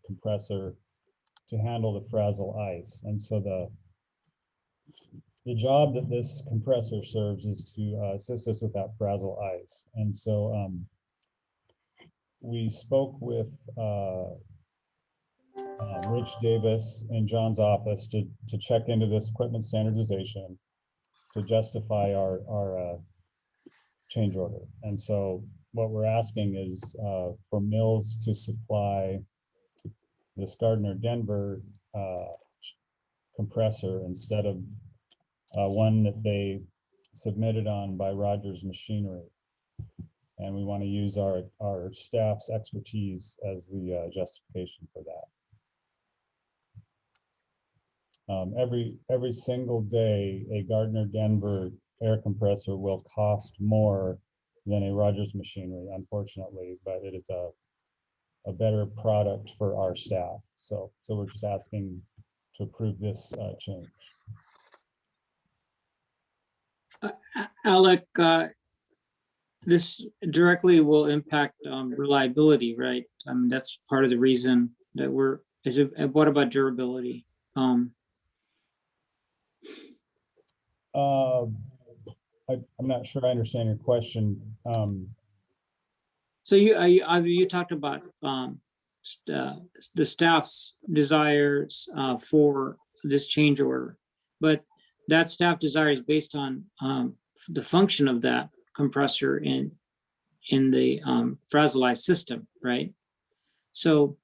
compressor to handle the frazzle ice. And so the job that this compressor serves is to assist us with that frazzle ice. And so we spoke with Rich Davis in John's office to check into this equipment standardization to justify our change order. And so what we're asking is for Mills to supply this Gardner Denver compressor instead of one that they submitted on by Rogers Machinery. And we want to use our staff's expertise as the justification for that. Every single day, a Gardner Denver air compressor will cost more than a Rogers Machinery, unfortunately, but it is a better product for our staff. So we're just asking to approve this change. Alec, this directly will impact reliability, right? I mean, that's part of the reason that what about durability? I'm not sure I understand your question. So you talked about the staff's desires for this change order, but that staff desire is based on the function of that compressor in the frazzolized system, right? So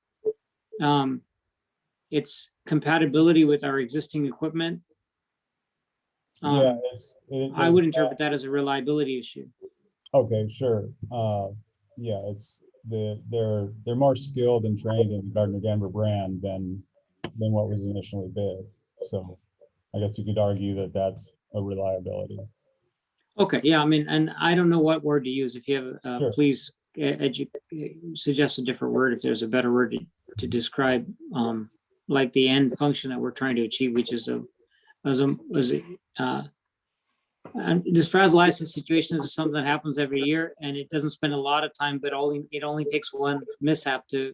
it's compatibility with our existing equipment. Yeah, I would interpret that as a reliability issue. Okay, sure. Yeah, they're more skilled and trained in the Gardner Denver brand than what was initially bid. So I guess you could argue that that's a reliability. Okay, yeah, I mean, and I don't know what word to use. If you have, Sure. please suggest a different word if there's a better word to describe like the end function that we're trying to achieve, which is and this frazzolizing situation is something that happens every year, and it doesn't spend a lot of time, but it only takes one mishap to.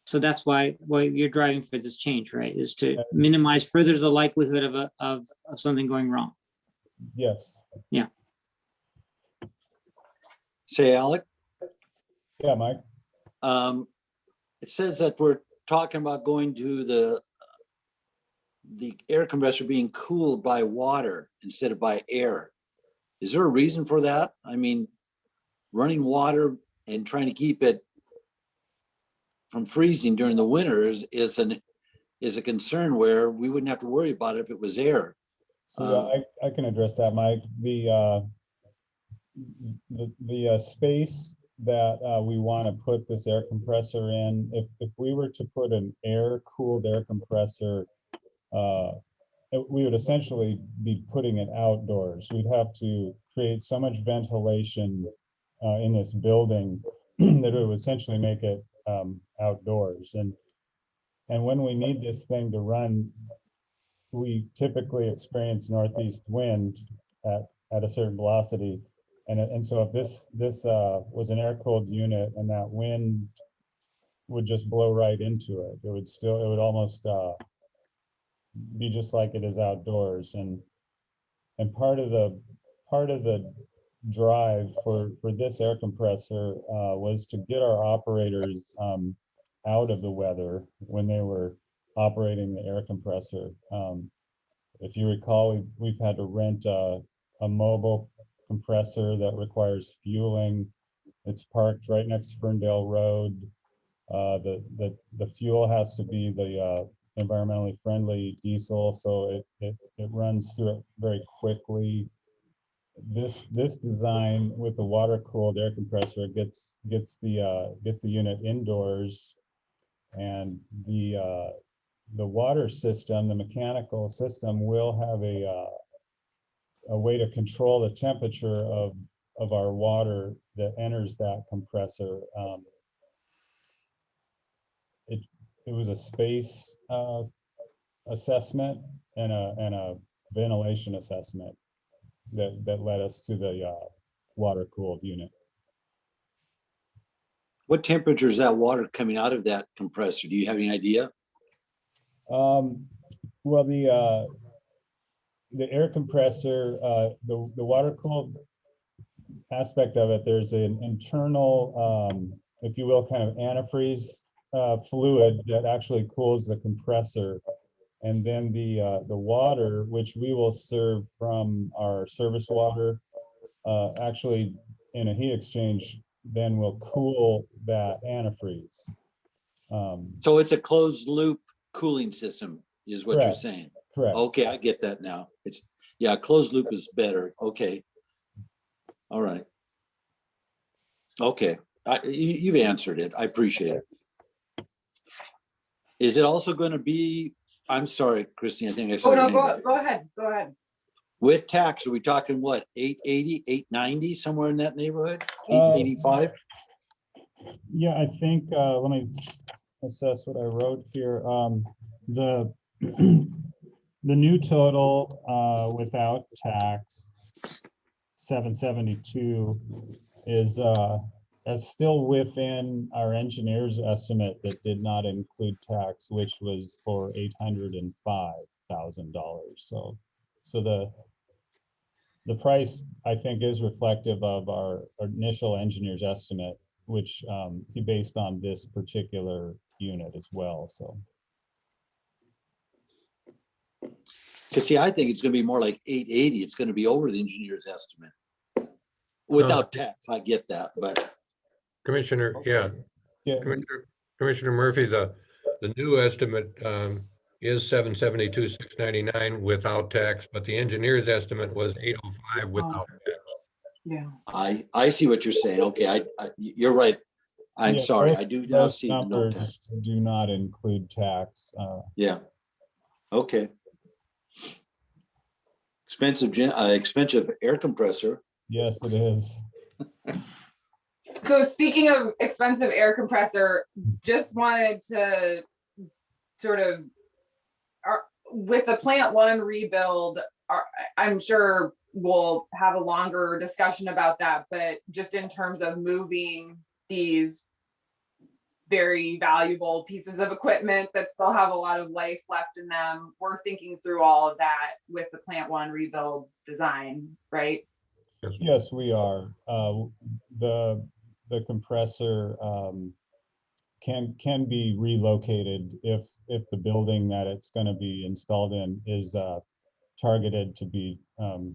So that's why you're driving for this change, right? Is to minimize further the likelihood of something going wrong. Yes. Yeah. Say, Alec, Yeah, Mike. it says that we're talking about going to the air compressor being cooled by water instead of by air. Is there a reason for that? I mean, running water and trying to keep it from freezing during the winter is a concern where we wouldn't have to worry about it if it was air. So I can address that, Mike. The space that we want to put this air compressor in, if we were to put an air-cooled air compressor, we would essentially be putting it outdoors. We'd have to create so much ventilation in this building that it would essentially make it outdoors. And when we need this thing to run, we typically experience northeast wind at a certain velocity. And so if this was an air-cooled unit and that wind would just blow right into it, it would almost be just like it is outdoors. And part of the drive for this air compressor was to get our operators out of the weather when they were operating the air compressor. If you recall, we've had to rent a mobile compressor that requires fueling. It's parked right next to Ferndale Road. The fuel has to be the environmentally friendly diesel, so it runs through it very quickly. This design with the water cooled air compressor gets the unit indoors, and the water system, the mechanical system, will have a way to control the temperature of our water that enters that compressor. It was a space assessment and a ventilation assessment that led us to the water cooled unit. What temperature is that water coming out of that compressor? Do you have any idea? Well, the air compressor, the water cooled aspect of it, there's an internal, if you will, kind of antifreeze fluid that actually cools the compressor. And then the water, which we will serve from our service water, actually in a heat exchange, then will cool that antifreeze. So it's a closed loop cooling system is what you're Correct. saying. Correct. Okay, I get that now. It's, yeah, closed loop is better. Okay. All right. Okay, you've answered it. I appreciate it. Is it also going to be, I'm sorry, Christine, I think I saw Oh, your no, hand up. go ahead, go ahead. With tax, are we talking what, 880, 890, somewhere in that neighborhood? Uh, 885? Yeah, I think, let me assess what I wrote here. The, the new total, without tax, 772 is still within our engineer's estimate that did not include tax, which was for $805,000. So the price, I think, is reflective of our initial engineer's estimate, which he based on this particular unit as well. So Because see, I think it's going to be more like 880. It's going to be over the engineer's estimate. Without tax, I get that, but. Commissioner, yeah, yeah, Commissioner Murphy, the new estimate is 772,699 without tax, but the engineer's estimate was 805 without tax. Yeah. I see what you're saying. Okay, you're right. I'm yeah, sorry. both I do now those see the no tax. numbers do not include tax. Yeah. Okay. Expensive air compressor. Yes, it is. So speaking of expensive air compressor, just wanted to sort of, with the plant one rebuild, I'm sure we'll have a longer discussion about that, but just in terms of moving these very valuable pieces of equipment that still have a lot of life left in them, we're thinking through all of that with the plant one rebuild design, right? Yes, we are. The compressor can be relocated if the building that it's going to be installed in is targeted to be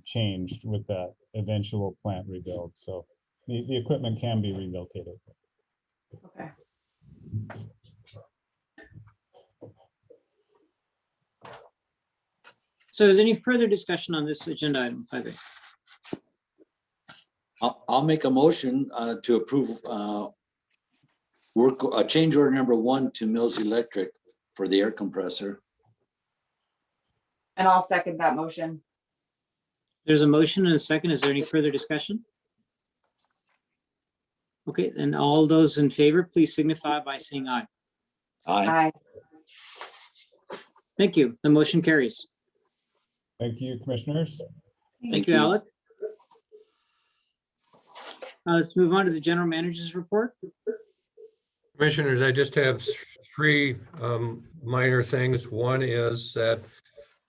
changed with that eventual plant rebuild. So the equipment can be relocated. Okay. So is any further discussion on this agenda item 5A? I'll make a motion to approve change order number 1 to Mills Electric for the air compressor. And I'll second that motion. There's a motion and a second. Is there any further discussion? Okay, and all those in favor, please signify by saying aye. Aye. Aye. Thank you. The motion carries. Thank you, commissioners. Thank you, Alec. Let's move on to the general manager's report. Commissioners, I just have 3 minor things. One is that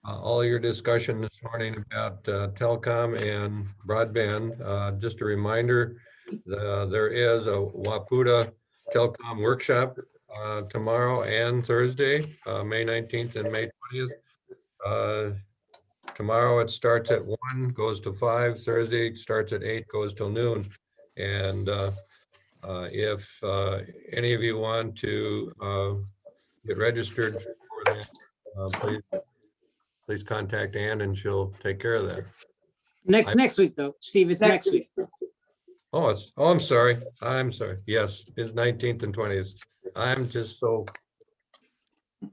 all your discussion this morning about telecom and broadband, just a reminder, there is a WAPUDA telecom workshop tomorrow and Thursday, May 19th and May 20th. Tomorrow it starts at 1, goes to 5. Thursday it starts at 8, goes till noon. And if any of you want to get registered for that, please contact Ann and she'll take care of that. Next week though, Steve, it's next week. Oh, I'm sorry. Yes, it's 19th and 20th. I'm just so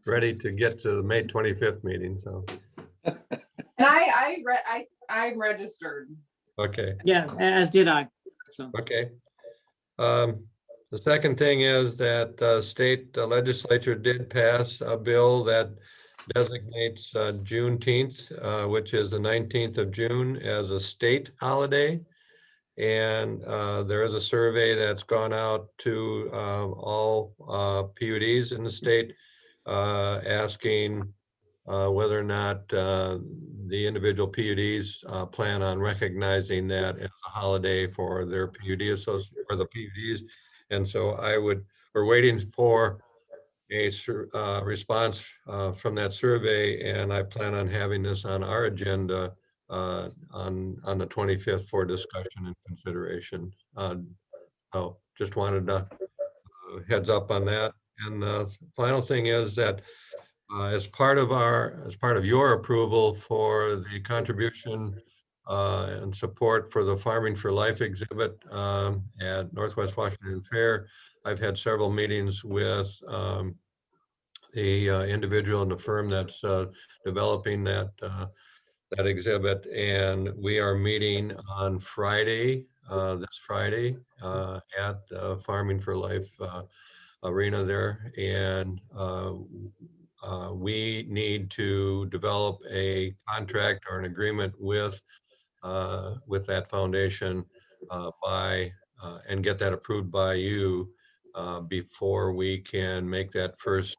ready to get to the May 25th meeting, so. And I'm registered. Okay. Yeah, as did I. So Okay. The second thing is that state legislature did pass a bill that designates Juneteenth, which is the 19th of June, as a state holiday. And there is a survey that's gone out to all PUDs in the state asking whether or not the individual PUDs plan on recognizing that as a holiday for their PUD or the PUDs. And so we're waiting for response from that survey, and I plan on having this on our agenda on the 25th for discussion and consideration. So just wanted to heads up on that. And the final thing is that as part of your approval for the contribution and support for the Farming for Life exhibit at Northwest Washington Fair, I've had several meetings with the individual and the firm that's developing that exhibit, and we are meeting on Friday, this Friday, at Farming for Life arena there, and we need to develop a contract or an agreement with that foundation and get that approved by you before we can make that first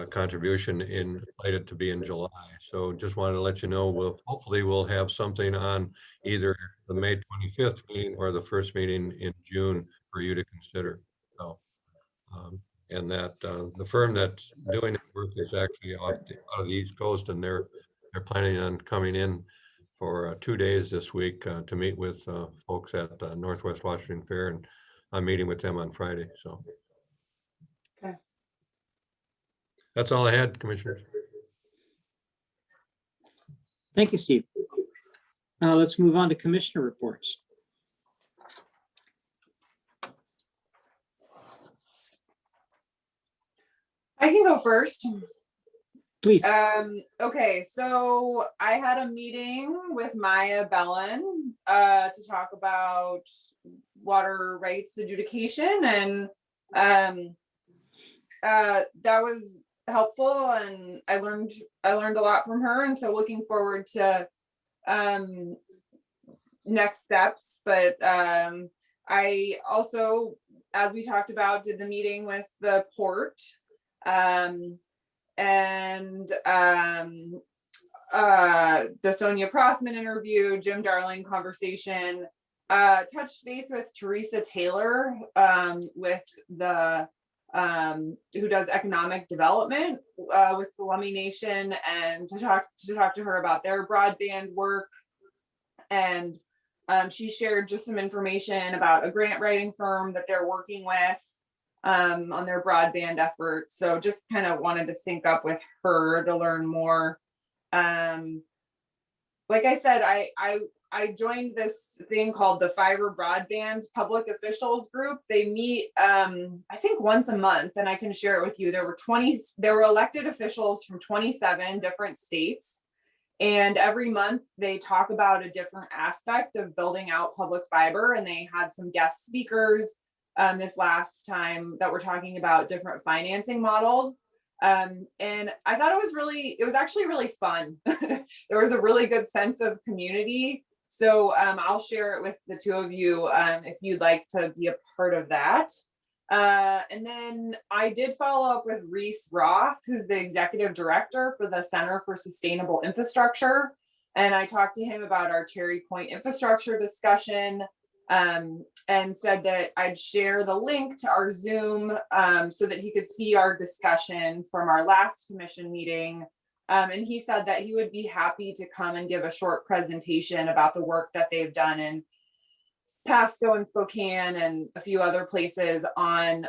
contribution slated to be in July. So just wanted to let you know, hopefully we'll have something on either the May 25th meeting or the first meeting in June for you to consider. So, and that the firm that's doing the work is actually out of the East Coast, and they're planning on coming in for 2 days this week to meet with folks at Northwest Washington Fair, and I'm meeting with them on Friday. So. Okay. That's all I had, Commissioners. Thank you, Steve. Let's move on to commissioner reports. I can go first. Please. Okay, so I had a meeting with Maya Bellin to talk about water rights adjudication, and that was helpful, and I learned a lot from her, and so looking forward to next steps. But I also, as we talked about, did the meeting with the port, and the Sonia Prothman interview, Jim Darling conversation, touched base with Teresa Taylor with the who does economic development with the Lummi Nation, and to talk to her about their broadband work. And she shared just some information about a grant writing firm that they're working with on their broadband efforts. So just kind of wanted to sync up with her to learn more. Like I said, I joined this thing called the Fiber Broadband Public Officials Group. They meet, I think once a month, and I can share it with you. There were elected officials from 27 different states. And every month they talk about a different aspect of building out public fiber. And they had some guest speakers this last time that were talking about different financing models. And I thought it was actually really fun. There was a really good sense of community. So I'll share it with the two of you if you'd like to be a part of that. And then I did follow up with Reese Roth, who's the executive director for the Center for Sustainable Infrastructure. And I talked to him about our Cherry Point infrastructure discussion, and said that I'd share the link to our Zoom so that he could see our discussion from our last commission meeting. And he said that he would be happy to come and give a short presentation about the work that they've done in Pasco and Spokane and a few other places on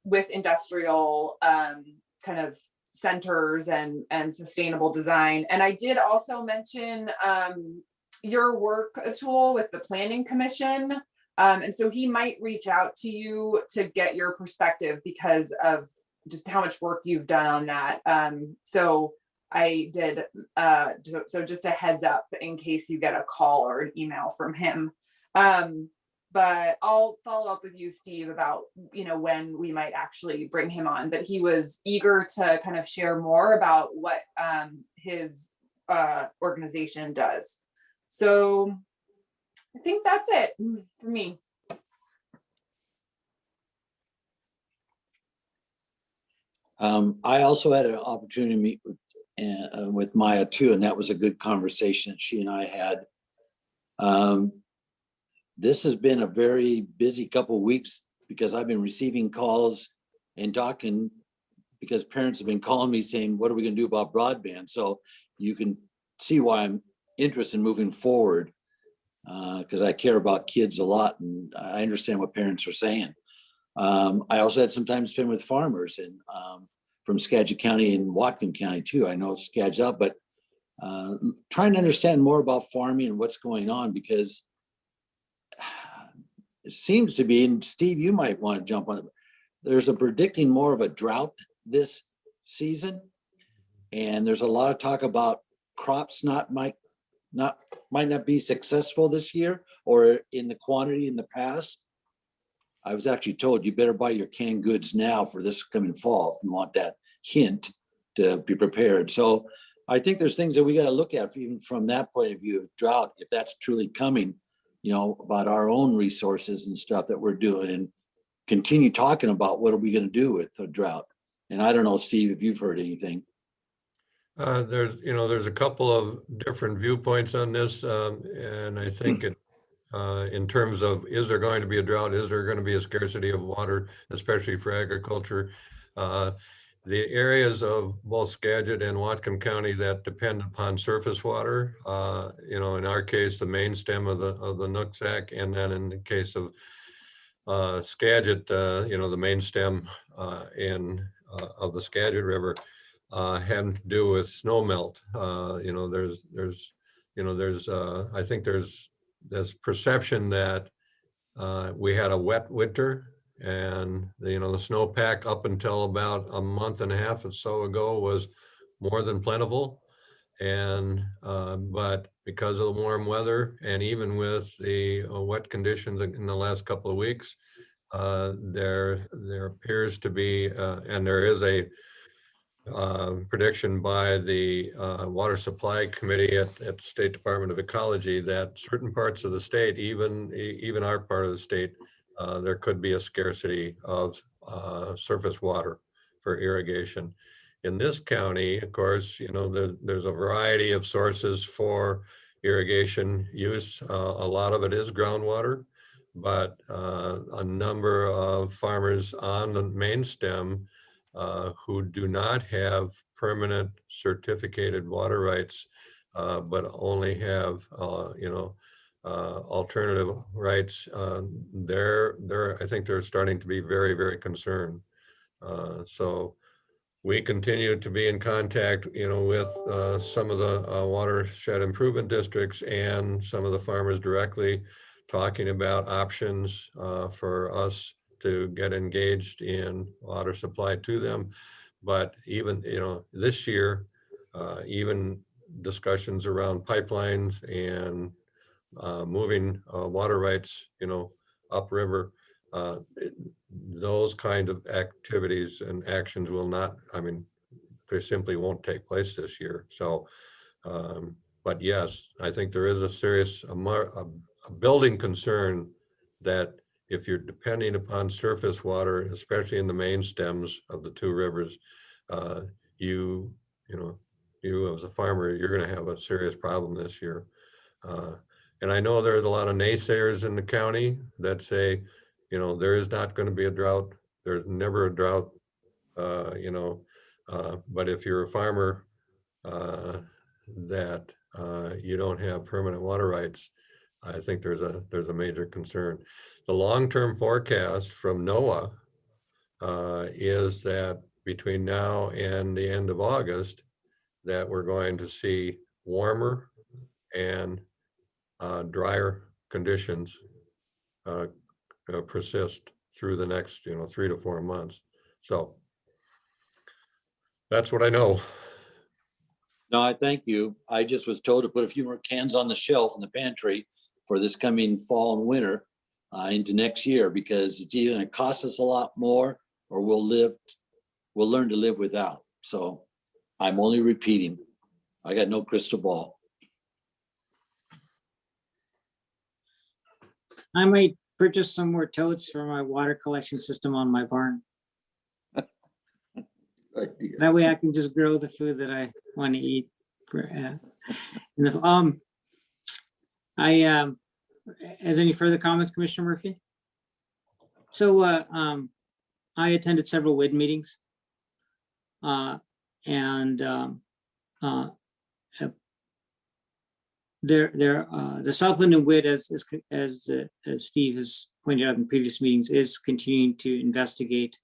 with industrial kind of centers and sustainable design. And I did also mention your work, Atul, with the Planning Commission. And so he might reach out to you to get your perspective because of just how much work you've done on that. So I did, so just a heads up in case you get a call or an email from him. But I'll follow up with you, Steve, about, when we might actually bring him on. But he was eager to kind of share more about what his organization does. So I think that's it for me. I also had an opportunity to meet with Maya too, and that was a good conversation that she and I had. This has been a very busy couple of weeks because I've been receiving calls and talking because parents have been calling me saying, what are we gonna do about broadband? So you can see why I'm interested in moving forward. Because I care about kids a lot and I understand what parents are saying. I also had some time spent with farmers and from Skagit County and Whatcom County too. I know Skagit up, but trying to understand more about farming and what's going on, because it seems to be, and Steve, you might want to jump on it. There's a predicting more of a drought this season. And there's a lot of talk about crops might not be successful this year or in the quantity in the past. I was actually told you better buy your canned goods now for this coming fall if you want that hint to be prepared. So I think there's things that we got to look at even from that point of view of drought, if that's truly coming, you know, about our own resources and stuff that we're doing, and continue talking about what are we going to do with the drought. And I don't know, Steve, if you've heard anything. There's a couple of different viewpoints on this, and I think it, in terms of, is there going to be a drought? Is there going to be a scarcity of water, especially for agriculture? The areas of both Skagit and Whatcom County that depend upon surface water, in our case, the main stem of the Nooksack, and then in the case of Skagit, the main stem of the Skagit River, having to do with snow melt. I think there's perception that we had a wet winter, and the snowpack up until about a month and a half or so ago was more than plentiful. And but because of the warm weather, and even with the wet conditions in the last couple of weeks, there appears to be, and there is a prediction by the Water Supply Committee at the State Department of Ecology that certain parts of the state, even our part of the state, there could be a scarcity of surface water for irrigation. In this county, of course, there's a variety of sources for irrigation use. A lot of it is groundwater, but a number of farmers on the main stem who do not have permanent certificated water rights, but only have, alternative rights. I think they're starting to be very, very concerned. So we continue to be in contact, with some of the watershed improvement districts and some of the farmers directly, talking about options for us to get engaged in water supply to them. But even, this year, even discussions around pipelines and moving water rights, upriver, those kind of activities and actions will not, they simply won't take place this year. So, but yes, I think there is a serious, a building concern that if you're depending upon surface water, especially in the main stems of the two rivers, you as a farmer, you're going to have a serious problem this year. And I know there's a lot of naysayers in the county that say, there is not going to be a drought. There's never a drought, but if you're a farmer that you don't have permanent water rights, I think there's a major concern. The long-term forecast from NOAA is that between now and the end of August, that we're going to see warmer and drier conditions persist through the next 3 to 4 months. So that's what I know. No, I thank you. I just was told to put a few more cans on the shelf in the pantry for this coming fall and winter into next year, because it's either going to cost us a lot more or we'll learn to live without. So I'm only repeating. I got no crystal ball. I might purchase some more totes for my water collection system on my barn. That way I can just grow the food that I want to eat. Has any further comments, Commissioner Murphy? So I attended several WID meetings, And the Southland and WIT, as Steve has pointed out in previous meetings, is continuing to investigate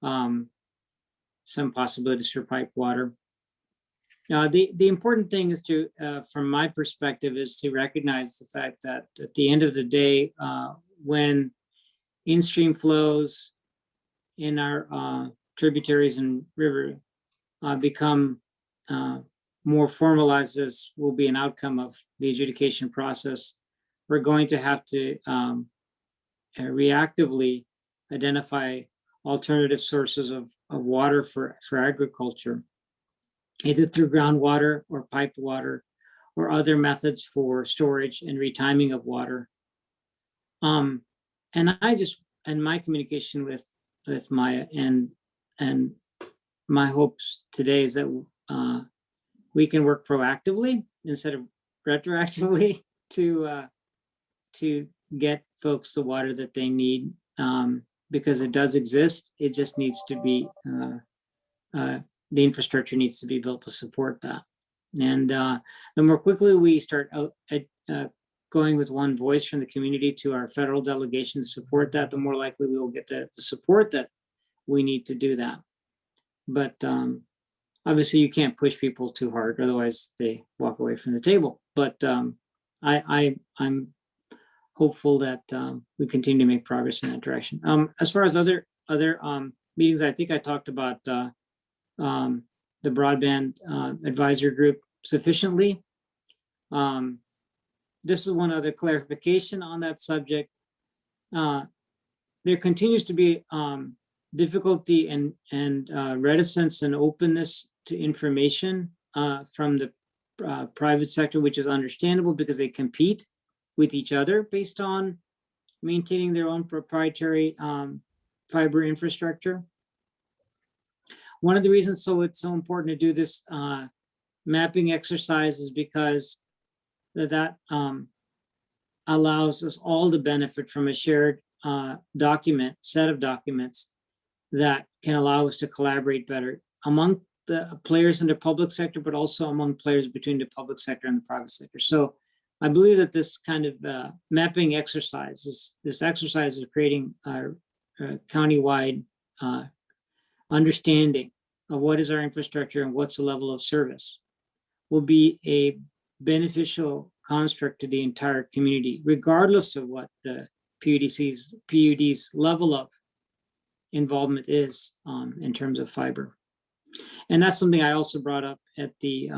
some possibilities for pipe water. The important thing is to, from my perspective, is to recognize the fact that at the end of the day, when in-stream flows in our tributaries and river become more formalized, as will be an outcome of the adjudication process, we're going to have to reactively identify alternative sources of water for agriculture, either through groundwater or piped water or other methods for storage and retiming of water. And my communication with Maya and my hopes today is that we can work proactively instead of retroactively to get folks the water that they need, because it does exist. It just needs to be, the infrastructure needs to be built to support that. And the more quickly we start going with one voice from the community to our federal delegation to support that, the more likely we will get the support that we need to do that. But obviously you can't push people too hard, otherwise they walk away from the table. But I'm hopeful that we continue to make progress in that direction. As far as other meetings, I think I talked about the broadband advisory group sufficiently. This is one other clarification on that subject. There continues to be difficulty and reticence and openness to information from the private sector, which is understandable because they compete with each other based on maintaining their own proprietary fiber infrastructure. One of the reasons it's so important to do this mapping exercise is because that allows us all to benefit from a shared set of documents that can allow us to collaborate better among the players in the public sector, but also among players between the public sector and the private sector. So I believe that this kind of mapping exercise, this exercise of creating a countywide understanding of what is our infrastructure and what's the level of service, will be a beneficial construct to the entire community, regardless of what the PUD's level of involvement is in terms of fiber. And that's something I also brought up at the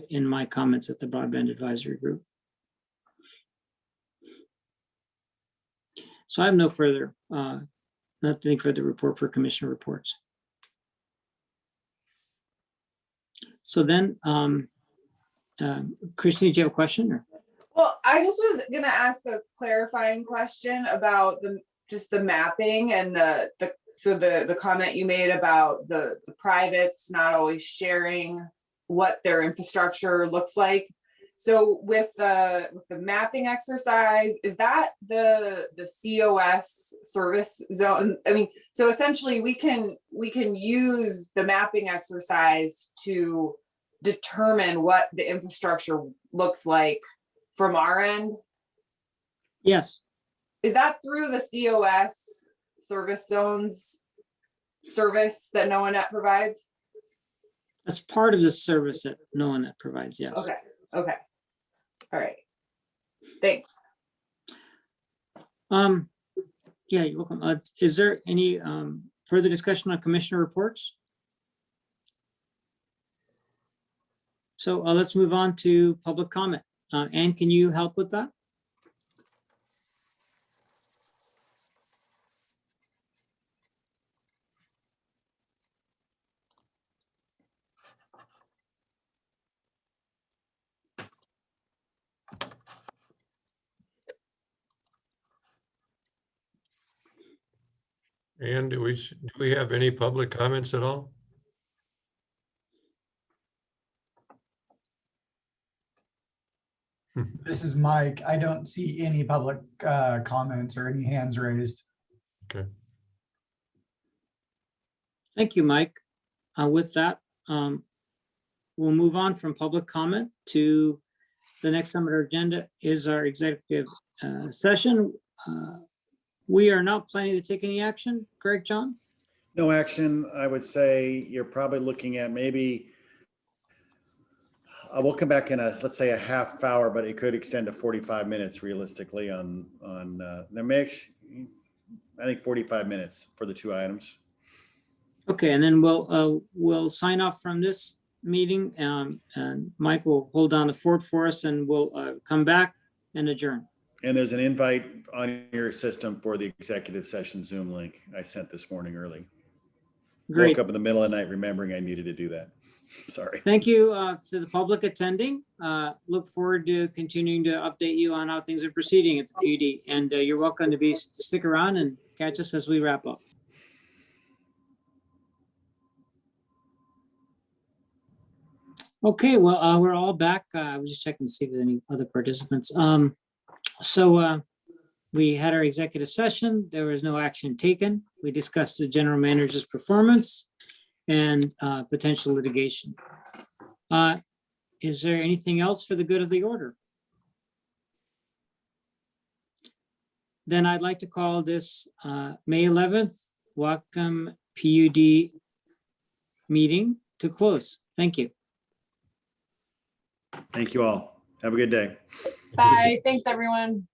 in my comments at the broadband advisory group. So I have no further, nothing further report for commissioner reports. So then, Christine, do you have a question? Or? Well, I just was gonna ask a clarifying question about just the mapping and the comment you made about the privates not always sharing what their infrastructure looks like. So with the mapping exercise, is that the COS service zone? I mean, so essentially we can use the mapping exercise to determine what the infrastructure looks like from our end? Yes. Is that through the COS service zones service that NOAANET provides? That's part of the service that NOAANET provides, yes. Okay, okay. All right. Thanks. Yeah, you're welcome. Is there any further discussion on commissioner reports? So let's move on to public comment. Anne, can you help with that? And do we have any public comments at all? This is Mike. I don't see any public comments or any hands raised. Okay. Thank you, Mike. With that, we'll move on from public comment to the next on our agenda is our executive session. We are not planning to take any action, correct, John? No action. I would say you're probably looking at maybe, we'll come back in let's say a half hour, but it could extend to 45 minutes realistically I think 45 minutes for the two items. Okay, and then we'll sign off from this meeting, and Mike will hold down the fort for us, and we'll come back and adjourn. And there's an invite on your system for the executive session Zoom link I sent this morning early. Great. Woke up in the middle of the night remembering I needed to do that. Sorry. Thank you to the public attending. Look forward to continuing to update you on how things are proceeding at the PUD. And you're welcome to stick around and catch us as we wrap up. Okay, well, we're all back. I was just checking to see if there's any other participants. We had our executive session. There was no action taken. We discussed the general manager's performance and potential litigation. Is there anything else for the good of the order? Then I'd like to call this May 11th Whatcom PUD meeting to close. Thank you. Thank you all. Have a good day. Bye. Thanks, everyone.